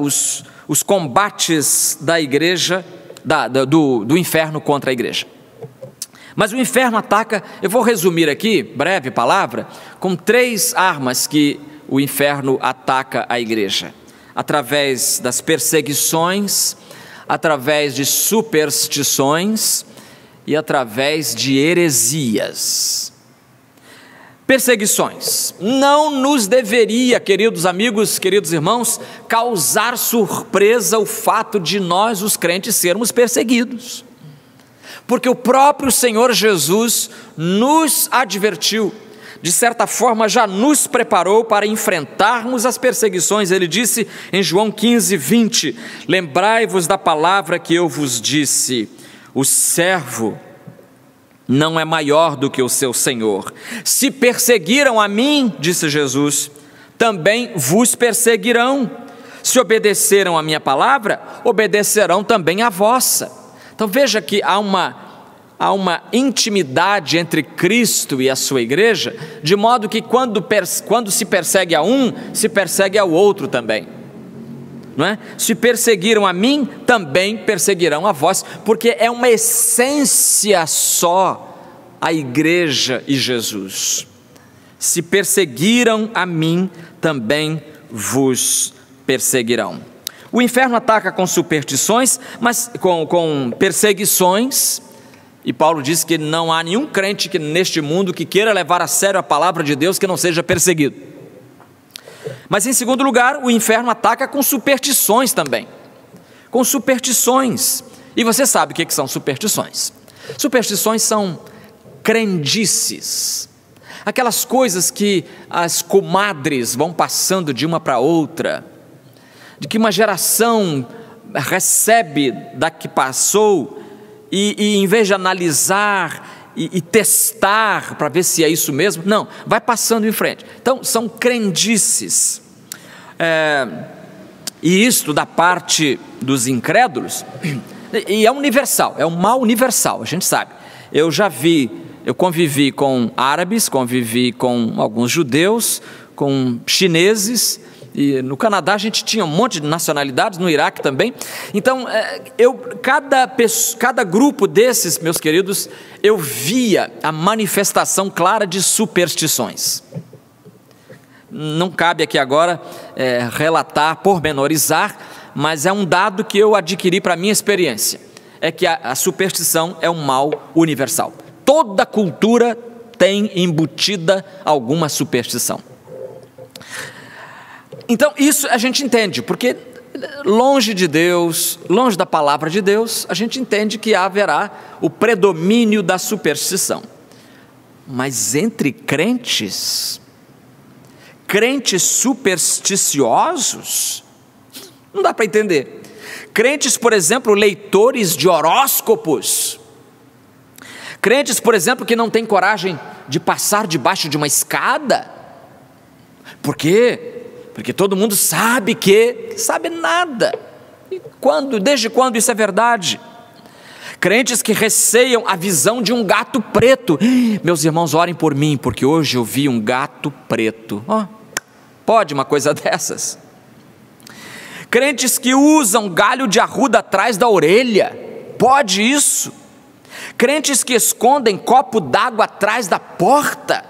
os combates da igreja, do inferno contra a igreja. Mas o inferno ataca, eu vou resumir aqui, breve palavra, com 3 armas que o inferno ataca a igreja: através das perseguições, através de superstições e através de heresias. Perseguições. Não nos deveria, queridos amigos, queridos irmãos, causar surpresa o fato de nós, os crentes, sermos perseguidos. Porque o próprio Senhor Jesus nos advertiu, de certa forma já nos preparou para enfrentarmos as perseguições. Ele disse em João 15:20, lembrai-vos da palavra que eu vos disse, o servo não é maior do que o seu Senhor. Se perseguiram a mim, disse Jesus, também vos perseguirão. Se obedeceram a minha palavra, obedecerão também a vossa. Então veja que há uma intimidade entre Cristo e a sua igreja, de modo que quando se persegue a um, se persegue ao outro também. Não é? Se perseguiram a mim, também perseguirão a vós, porque é uma essência só a igreja e Jesus. Se perseguiram a mim, também vos perseguirão. O inferno ataca com superstições, mas com perseguições, e Paulo diz que não há nenhum crente neste mundo que queira levar a sério a palavra de Deus que não seja perseguido. Mas em segundo lugar, o inferno ataca com superstições também. Com superstições. E você sabe o que são superstições. Superstições são crendices. Aquelas coisas que as comadres vão passando de uma para outra, de que uma geração recebe da que passou, e em vez de analisar e testar para ver se é isso mesmo, não, vai passando em frente. Então são crendices, e isto da parte dos incrédulos, e é universal, é um mal universal, a gente sabe. Eu convivi com árabes, convivi com alguns judeus, com chineses, e no Canadá a gente tinha um monte de nacionalidades, no Iraque também. Então, cada grupo desses, meus queridos, eu via a manifestação clara de superstições. Não cabe aqui agora relatar, pormenorizar, mas é um dado que eu adquiri para a minha experiência. É que a superstição é um mal universal. Toda cultura tem embutida alguma superstição. Então isso a gente entende, porque longe de Deus, longe da palavra de Deus, a gente entende que haverá o predomínio da superstição. Mas entre crentes supersticiosos, não dá para entender. Crentes, por exemplo, leitores de horóscopos, crentes, por exemplo, que não têm coragem de passar debaixo de uma escada. Por quê? Porque todo mundo sabe nada. E desde quando isso é verdade? Crentes que receiam a visão de um gato preto. Meus irmãos, orem por mim, porque hoje eu vi um gato preto. Pode uma coisa dessas? Crentes que usam galho de arruda atrás da orelha. Pode isso? Crentes que escondem copo d'água atrás da porta.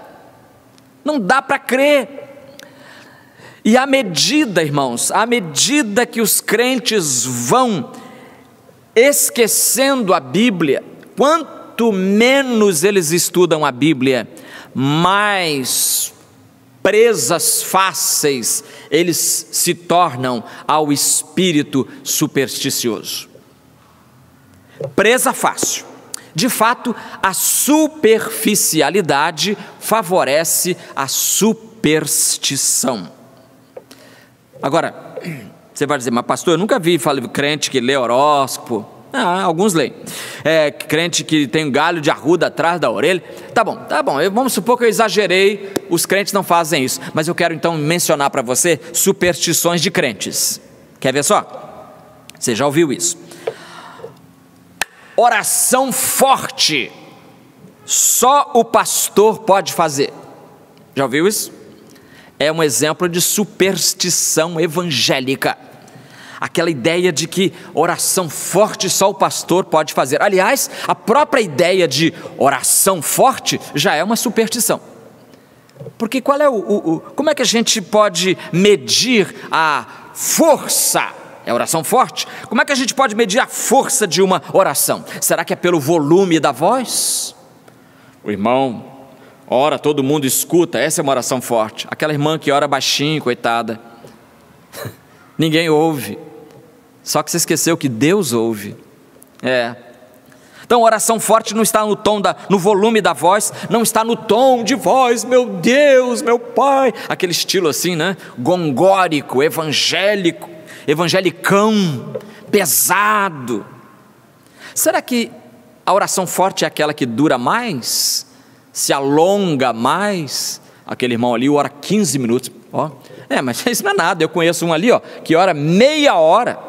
Não dá para crer. E à medida, irmãos, à medida que os crentes vão esquecendo a Bíblia, quanto menos eles estudam a Bíblia, mais presas fáceis eles se tornam ao espírito supersticioso. Presa fácil. De fato, a superficialidade favorece a superstição. Agora, você vai dizer, mas pastor, eu nunca vi crente que lê horóscopo. Alguns leem. Crente que tem um galho de arruda atrás da orelha. Tá bom, vamos supor que eu exagerei, os crentes não fazem isso. Mas eu quero então mencionar para você superstições de crentes. Quer ver só? Você já ouviu isso? Oração forte, só o pastor pode fazer. Já ouviu isso? É um exemplo de superstição evangélica. Aquela ideia de que oração forte só o pastor pode fazer. Aliás, a própria ideia de oração forte já é uma superstição. Porque como é que a gente pode medir a força? É oração forte? Como é que a gente pode medir a força de uma oração? Será que é pelo volume da voz? O irmão ora, todo mundo escuta, essa é uma oração forte. Aquela irmã que ora baixinho, coitada, ninguém ouve. Só que você esqueceu que Deus ouve. Então oração forte não está no volume da voz, não está no tom de voz, meu Deus, meu Pai, aquele estilo assim, né? Gongórico, evangelicão, pesado. Será que a oração forte é aquela que dura mais? Se alonga mais? Aquele irmão ali ora 15 minutos. Mas isso não é nada, eu conheço um ali, ó, que ora meia hora.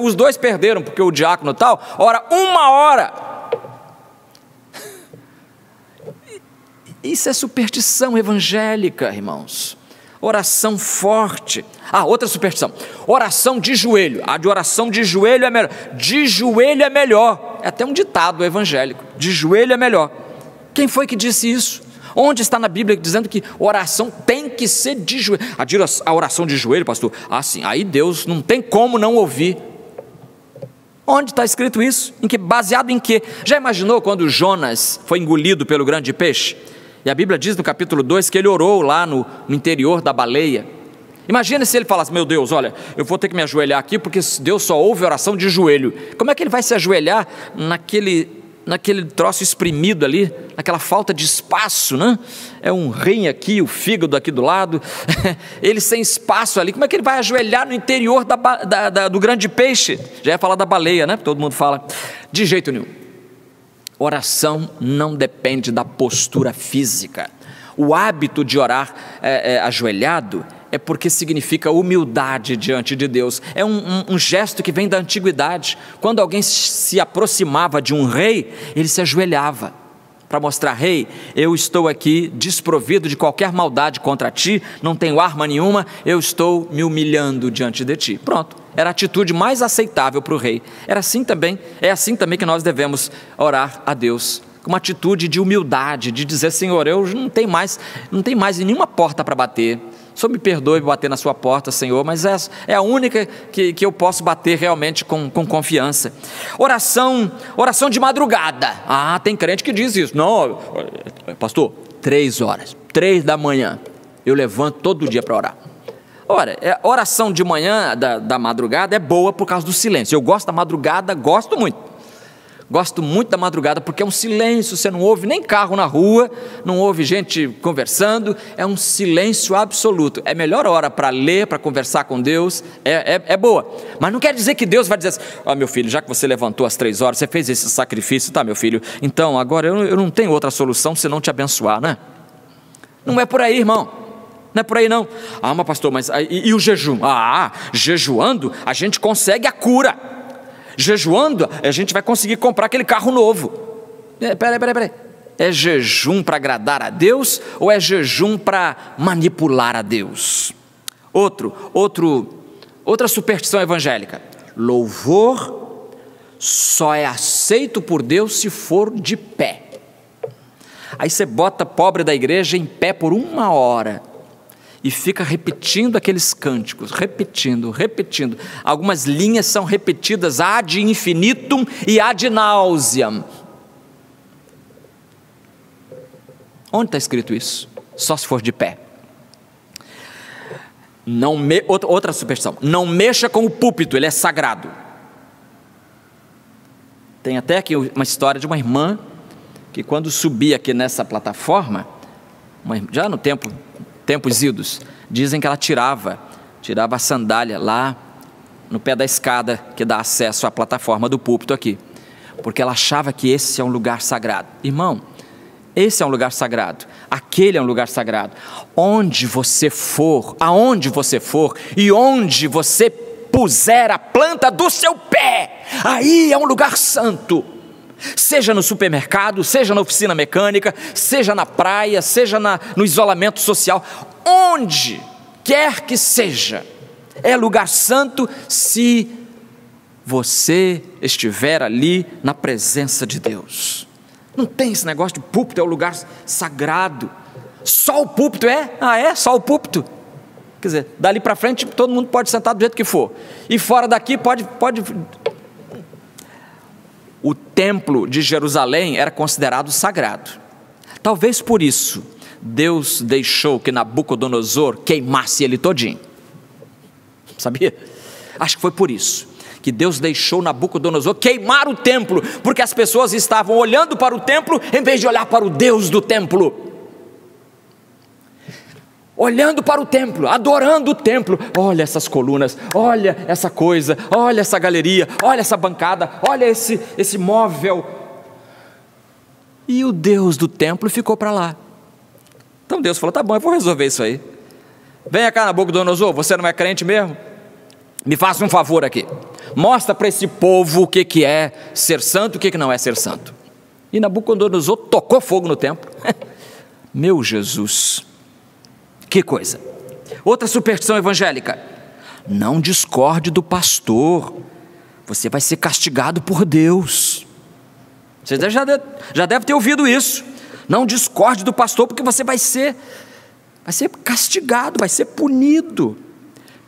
Os dois perderam, porque o diácono tal ora 1 hora. Isso é superstição evangélica, irmãos. Oração forte. Outra superstição. Oração de joelho. De oração de joelho é melhor. De joelho é melhor. É até um ditado evangélico. De joelho é melhor. Quem foi que disse isso? Onde está na Bíblia dizendo que oração tem que ser de joelho? A oração de joelho, pastor? Sim, aí Deus não tem como não ouvir. Onde está escrito isso? Baseado em quê? Já imaginou quando Jonas foi engolido pelo grande peixe? E a Bíblia diz no capítulo 2 que ele orou lá no interior da baleia. Imagina se ele falasse, meu Deus, olha, eu vou ter que me ajoelhar aqui porque Deus só ouve oração de joelho. Como é que ele vai se ajoelhar naquele troço espremido ali, naquela falta de espaço, né? É um rim aqui, o fígado aqui do lado, ele sem espaço ali, como é que ele vai ajoelhar no interior do grande peixe? Já ia falar da baleia, né? Todo mundo fala. De jeito nenhum. Oração não depende da postura física. O hábito de orar ajoelhado é porque significa humildade diante de Deus. É um gesto que vem da antiguidade. Quando alguém se aproximava de um rei, ele se ajoelhava para mostrar, rei, eu estou aqui desprovido de qualquer maldade contra ti, não tenho arma nenhuma, eu estou me humilhando diante de ti. Pronto, era a atitude mais aceitável para o rei. É assim também que nós devemos orar a Deus, com uma atitude de humildade, de dizer, Senhor, eu não tenho mais nenhuma porta para bater. Só me perdoe por bater na sua porta, Senhor, mas é a única que eu posso bater realmente com confiança. Oração de madrugada. Tem crente que diz isso. Não, pastor, 3 horas, 3 da manhã, eu levanto todo dia para orar. Ora, oração de manhã, da madrugada, é boa por causa do silêncio. Eu gosto da madrugada, gosto muito. Gosto muito da madrugada porque é um silêncio, você não ouve nem carro na rua, não ouve gente conversando, é um silêncio absoluto. É a melhor hora para ler, para conversar com Deus, é boa. Mas não quer dizer que Deus vai dizer assim, meu filho, já que você levantou às 3 horas, você fez esse sacrifício, tá, meu filho? Então, agora eu não tenho outra solução senão te abençoar, né? Não é por aí, irmão. Não é por aí não. Mas pastor, e o jejum? Jejuando a gente consegue a cura. Jejuando, a gente vai conseguir comprar aquele carro novo. Peraí. É jejum para agradar a Deus ou é jejum para manipular a Deus? Outra superstição evangélica. Louvor só é aceito por Deus se for de pé. Aí você bota pobre da igreja em pé por 1 hora. E fica repetindo aqueles cânticos, repetindo. Algumas linhas são repetidas ad infinitum e ad nauseam. Onde está escrito isso? Só se for de pé. Outra superstição, não mexa com o púlpito, ele é sagrado. Tem até aqui uma história de uma irmã que quando subia aqui nessa plataforma, já no tempos idos, dizem que ela tirava a sandália lá no pé da escada que dá acesso à plataforma do púlpito aqui, porque ela achava que esse é um lugar sagrado. Irmão, esse é um lugar sagrado, aquele é um lugar sagrado. Aonde você for e onde você puser a planta do seu pé, aí é um lugar santo. Seja no supermercado, seja na oficina mecânica, seja na praia, seja no isolamento social, onde quer que seja, é lugar santo se você estiver ali na presença de Deus. Não tem esse negócio de púlpito, é um lugar sagrado. Só o púlpito só o púlpito. Quer dizer, dali para frente todo mundo pode sentar do jeito que for. E fora daqui pode... O templo de Jerusalém era considerado sagrado. Talvez por isso Deus deixou que Nabucodonosor queimasse ele todinho. Sabia? Acho que foi por isso que Deus deixou Nabucodonosor queimar o templo, porque as pessoas estavam olhando para o templo em vez de olhar para o Deus do templo. Olhando para o templo, adorando o templo. Olha essas colunas, olha essa coisa, olha essa galeria, olha essa bancada, olha esse móvel. E o Deus do templo ficou para lá. Então Deus falou, tá bom, eu vou resolver isso aí. Venha cá, Nabucodonosor, você não é crente mesmo? Me faça um favor aqui. Mostra para esse povo o que é ser santo e o que não é ser santo. E Nabucodonosor tocou fogo no templo. Meu Jesus, que coisa. Outra superstição evangélica: não discorde do pastor, você vai ser castigado por Deus. Você já deve ter ouvido isso. Não discorde do pastor, porque você vai ser castigado, vai ser punido.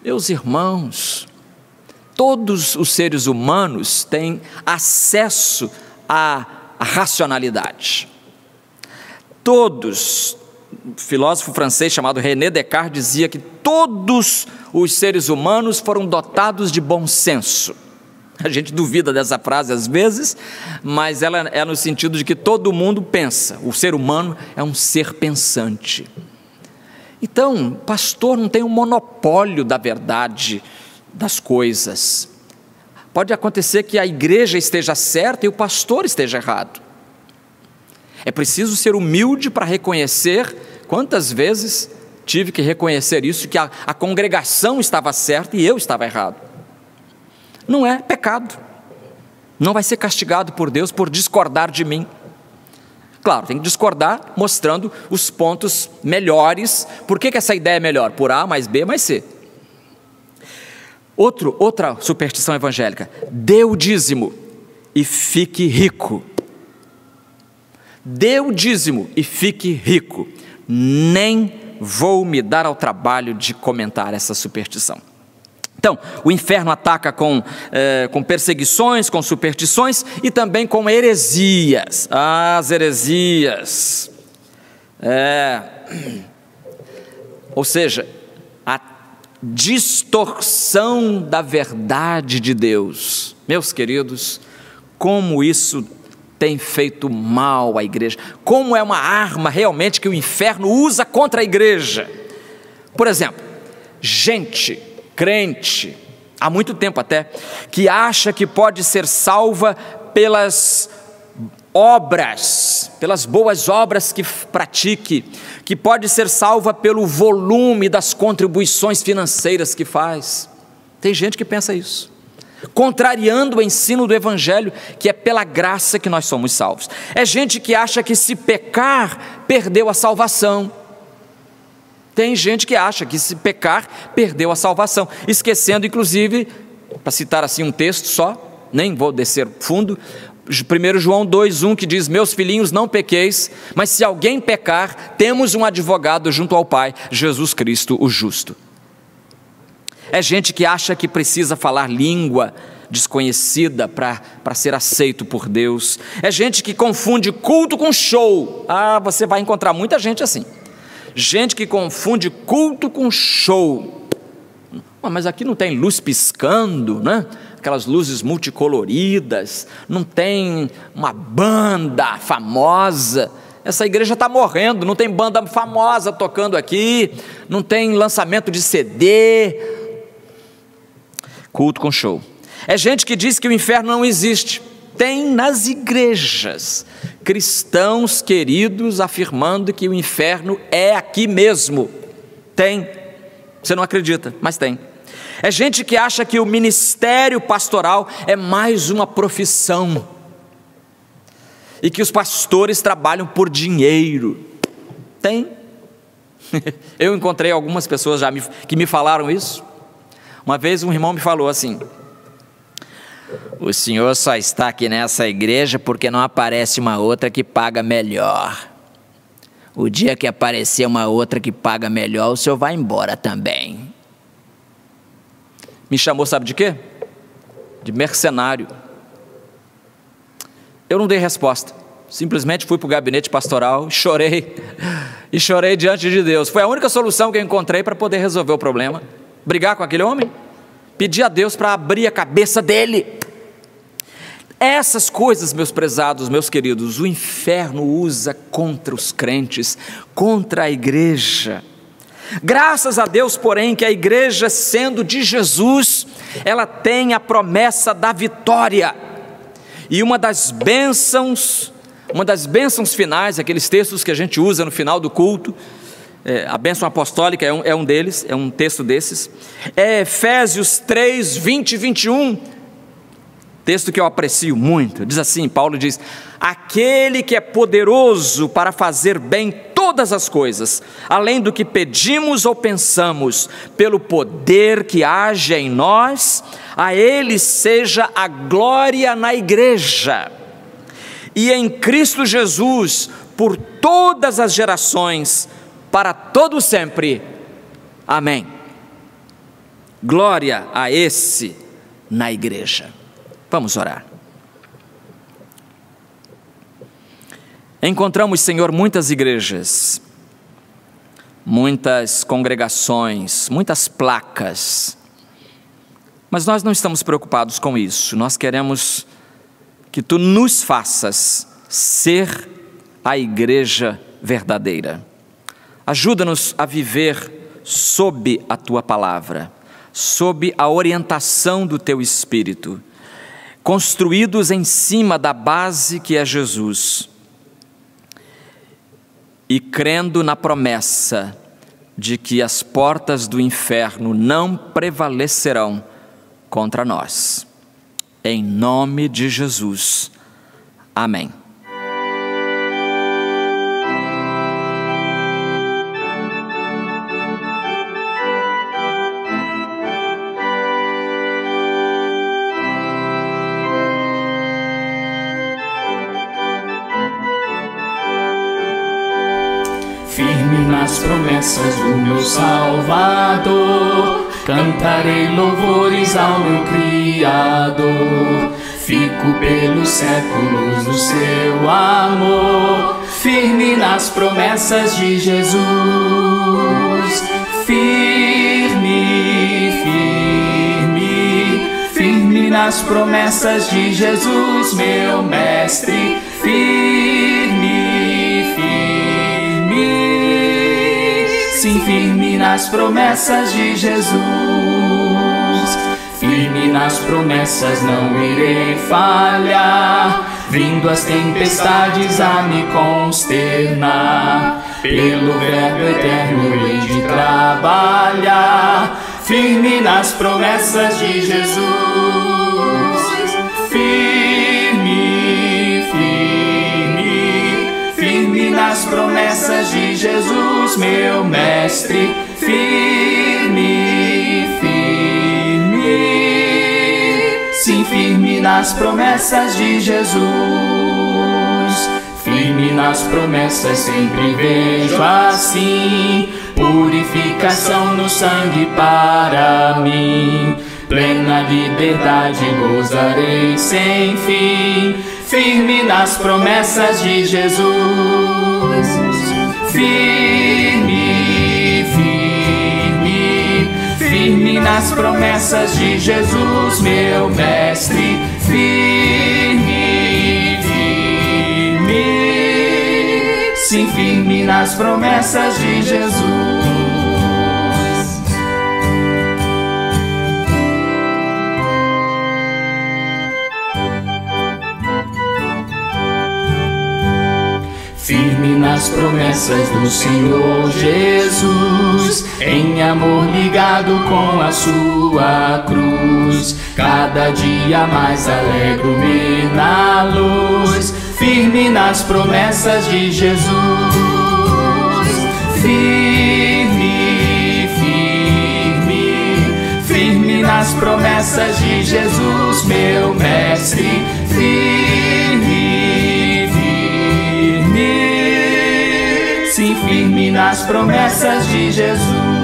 Meus irmãos, todos os seres humanos têm acesso à racionalidade. Todos. Um filósofo francês chamado René Descartes dizia que todos os seres humanos foram dotados de bom senso. A gente duvida dessa frase às vezes, mas ela é no sentido de que todo mundo pensa. O ser humano é um ser pensante. Então, pastor não tem um monopólio da verdade das coisas. Pode acontecer que a igreja esteja certa e o pastor esteja errado. É preciso ser humilde para reconhecer. Quantas vezes tive que reconhecer isso, que a congregação estava certa e eu estava errado. Não é pecado. Não vai ser castigado por Deus por discordar de mim. Claro, tem que discordar mostrando os pontos melhores. Por que essa ideia é melhor? Por A mais B mais C. Outra superstição evangélica: dê o dízimo e fique rico. Dê o dízimo e fique rico. Nem vou me dar ao trabalho de comentar essa superstição. Então, o inferno ataca com perseguições, com superstições e também com heresias. As heresias. Ou seja, a distorção da verdade de Deus. Meus queridos, como isso tem feito mal à igreja, como é uma arma realmente que o inferno usa contra a igreja. Por exemplo, gente, crente, há muito tempo até, que acha que pode ser salva pelas obras, pelas boas obras que pratique, que pode ser salva pelo volume das contribuições financeiras que faz. Tem gente que pensa isso, contrariando o ensino do Evangelho, que é pela graça que nós somos salvos. É gente que acha que se pecar, perdeu a salvação. Tem gente que acha que se pecar, perdeu a salvação, esquecendo inclusive, para citar assim um texto só, nem vou descer fundo, 1 João 2,1, que diz: meus filhinhos, não pequeis, mas se alguém pecar, temos um advogado junto ao Pai, Jesus Cristo o justo. É gente que acha que precisa falar língua desconhecida para ser aceito por Deus. É gente que confunde culto com show. Você vai encontrar muita gente assim. Gente que confunde culto com show. Mas aqui não tem luz piscando, né? Aquelas luzes multicoloridas, não tem uma banda famosa. Essa igreja está morrendo, não tem banda famosa tocando aqui, não tem lançamento de CD. Culto com show. É gente que diz que o inferno não existe. Tem nas igrejas cristãos queridos afirmando que o inferno é aqui mesmo. Tem. Você não acredita, mas tem. É gente que acha que o ministério pastoral é mais uma profissão e que os pastores trabalham por dinheiro. Tem. Eu encontrei algumas pessoas que me falaram isso. Uma vez um irmão me falou assim: o senhor só está aqui nessa igreja porque não aparece uma outra que paga melhor. O dia que aparecer uma outra que paga melhor, o senhor vai embora também. Me chamou, sabe de quê? De mercenário. Eu não dei resposta. Simplesmente fui para o gabinete pastoral, chorei. E chorei diante de Deus. Foi a única solução que eu encontrei para poder resolver o problema. Brigar com aquele homem? Pedir a Deus para abrir a cabeça dele. Essas coisas, meus prezados, meus queridos, o inferno usa contra os crentes, contra a igreja. Graças a Deus, porém, que a igreja, sendo de Jesus, ela tem a promessa da vitória. E uma das bênçãos finais, aqueles textos que a gente usa no final do culto, a bênção apostólica é um deles, é um texto desses. É Efésios 3, 20 e 21, texto que eu aprecio muito. Diz assim, Paulo diz: aquele que é poderoso para fazer bem todas as coisas, além do que pedimos ou pensamos, pelo poder que age em nós, a ele seja a glória na igreja e em Cristo Jesus, por todas as gerações, para todo sempre. Amém. Glória a esse na igreja. Vamos orar. Encontramos, Senhor, muitas igrejas, muitas congregações, muitas placas, mas nós não estamos preocupados com isso. Nós queremos que Tu nos faças ser a igreja verdadeira. Ajuda-nos a viver sob a Tua palavra, sob a orientação do Teu Espírito, construídos em cima da base que é Jesus, e crendo na promessa de que as portas do inferno não prevalecerão contra nós. Em nome de Jesus. Amém. Firme nas promessas do meu Salvador, cantarei louvores ao meu Criador. Fico pelos séculos no seu amor, firme nas promessas de Jesus. Firme, firme, firme nas promessas de Jesus, meu Mestre. Firme, firme, sim, firme nas promessas de Jesus. Firme nas promessas, não irei falhar, vindo as tempestades a me consternar. Pelo Verbo eterno hei de trabalhar, firme nas promessas de Jesus. Firme, firme, firme nas promessas de Jesus, meu Mestre. Firme, firme, sim, firme nas promessas de Jesus. Firme nas promessas, sempre vejo assim purificação no sangue para mim. Plena liberdade gozarei sem fim, firme nas promessas de Jesus. Firme, firme, firme nas promessas de Jesus, meu Mestre. Firme, firme, sim, firme nas promessas de Jesus. Firme nas promessas do Senhor Jesus, em amor ligado com a sua cruz. Cada dia mais alegro-me na luz, firme nas promessas de Jesus. Firme, firme, firme nas promessas de Jesus, meu Mestre. Firme, firme, sim, firme nas promessas de Jesus.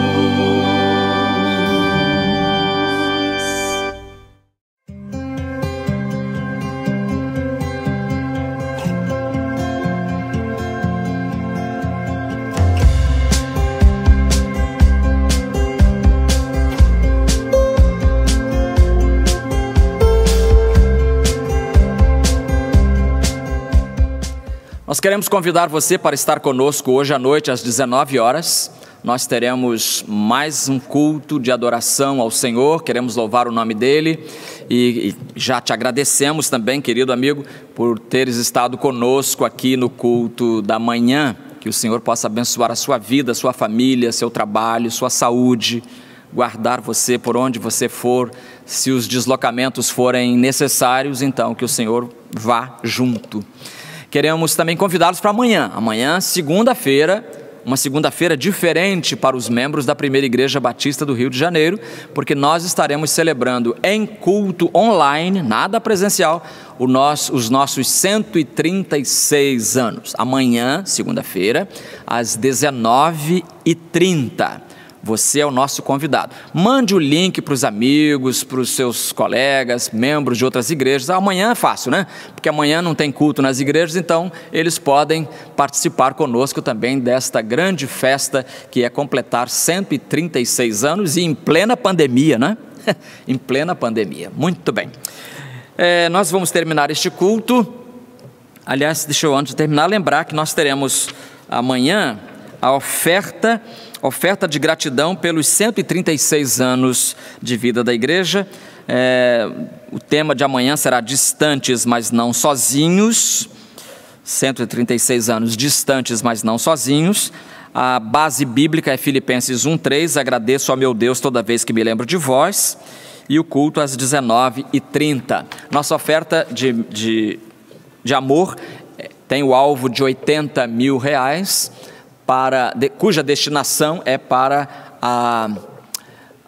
Nós queremos convidar você para estar conosco hoje à noite às 19 horas. Nós teremos mais um culto de adoração ao Senhor, queremos louvar o nome dEle e já te agradecemos também, querido amigo, por teres estado conosco aqui no culto da manhã, Que o Senhor possa abençoar a sua vida, a sua família, seu trabalho, sua saúde, guardar você por onde você for. Se os deslocamentos forem necessários, então que o Senhor vá junto. Queremos também convidá-los para amanhã. Amanhã, segunda-feira, uma segunda-feira diferente para os membros da Primeira Igreja Batista do Rio de Janeiro, porque nós estaremos celebrando em culto online, nada presencial, os nossos 136 anos. Amanhã, segunda-feira, às 19h30. Você é o nosso convidado. Mande o link para os amigos, para os seus colegas, membros de outras igrejas. Amanhã é fácil, né? Porque amanhã não tem culto nas igrejas, então eles podem participar conosco também desta grande festa que é completar 136 anos e em plena pandemia, né? Em plena pandemia. Muito bem. Nós vamos terminar este culto. Aliás, deixa eu antes de terminar lembrar que nós teremos amanhã a oferta de gratidão pelos 136 anos de vida da igreja. O tema de amanhã será distantes, mas não sozinhos. 136 anos distantes, mas não sozinhos. A base bíblica é Filipenses 1:3, agradeço ao meu Deus toda vez que me lembro de vós. E o culto às 19h30. Nossa oferta de amor tem o alvo de R$80 mil, cuja destinação é para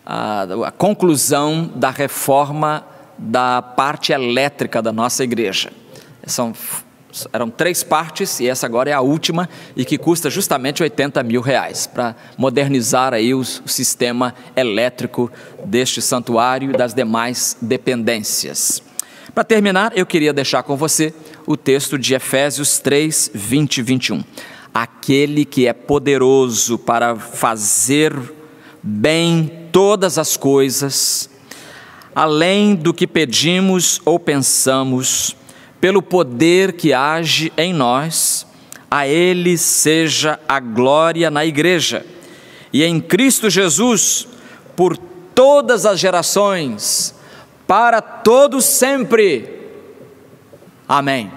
a conclusão da reforma da parte elétrica da nossa igreja. Eram 3 partes e essa agora é a última e que custa justamente R$80 mil para modernizar aí o sistema elétrico deste santuário e das demais dependências. Para terminar, eu queria deixar com você o texto de Efésios 3, 20 e 21. Aquele que é poderoso para fazer bem todas as coisas, além do que pedimos ou pensamos, pelo poder que age em nós, a Ele seja a glória na igreja e em Cristo Jesus, por todas as gerações, para todos sempre. Amém.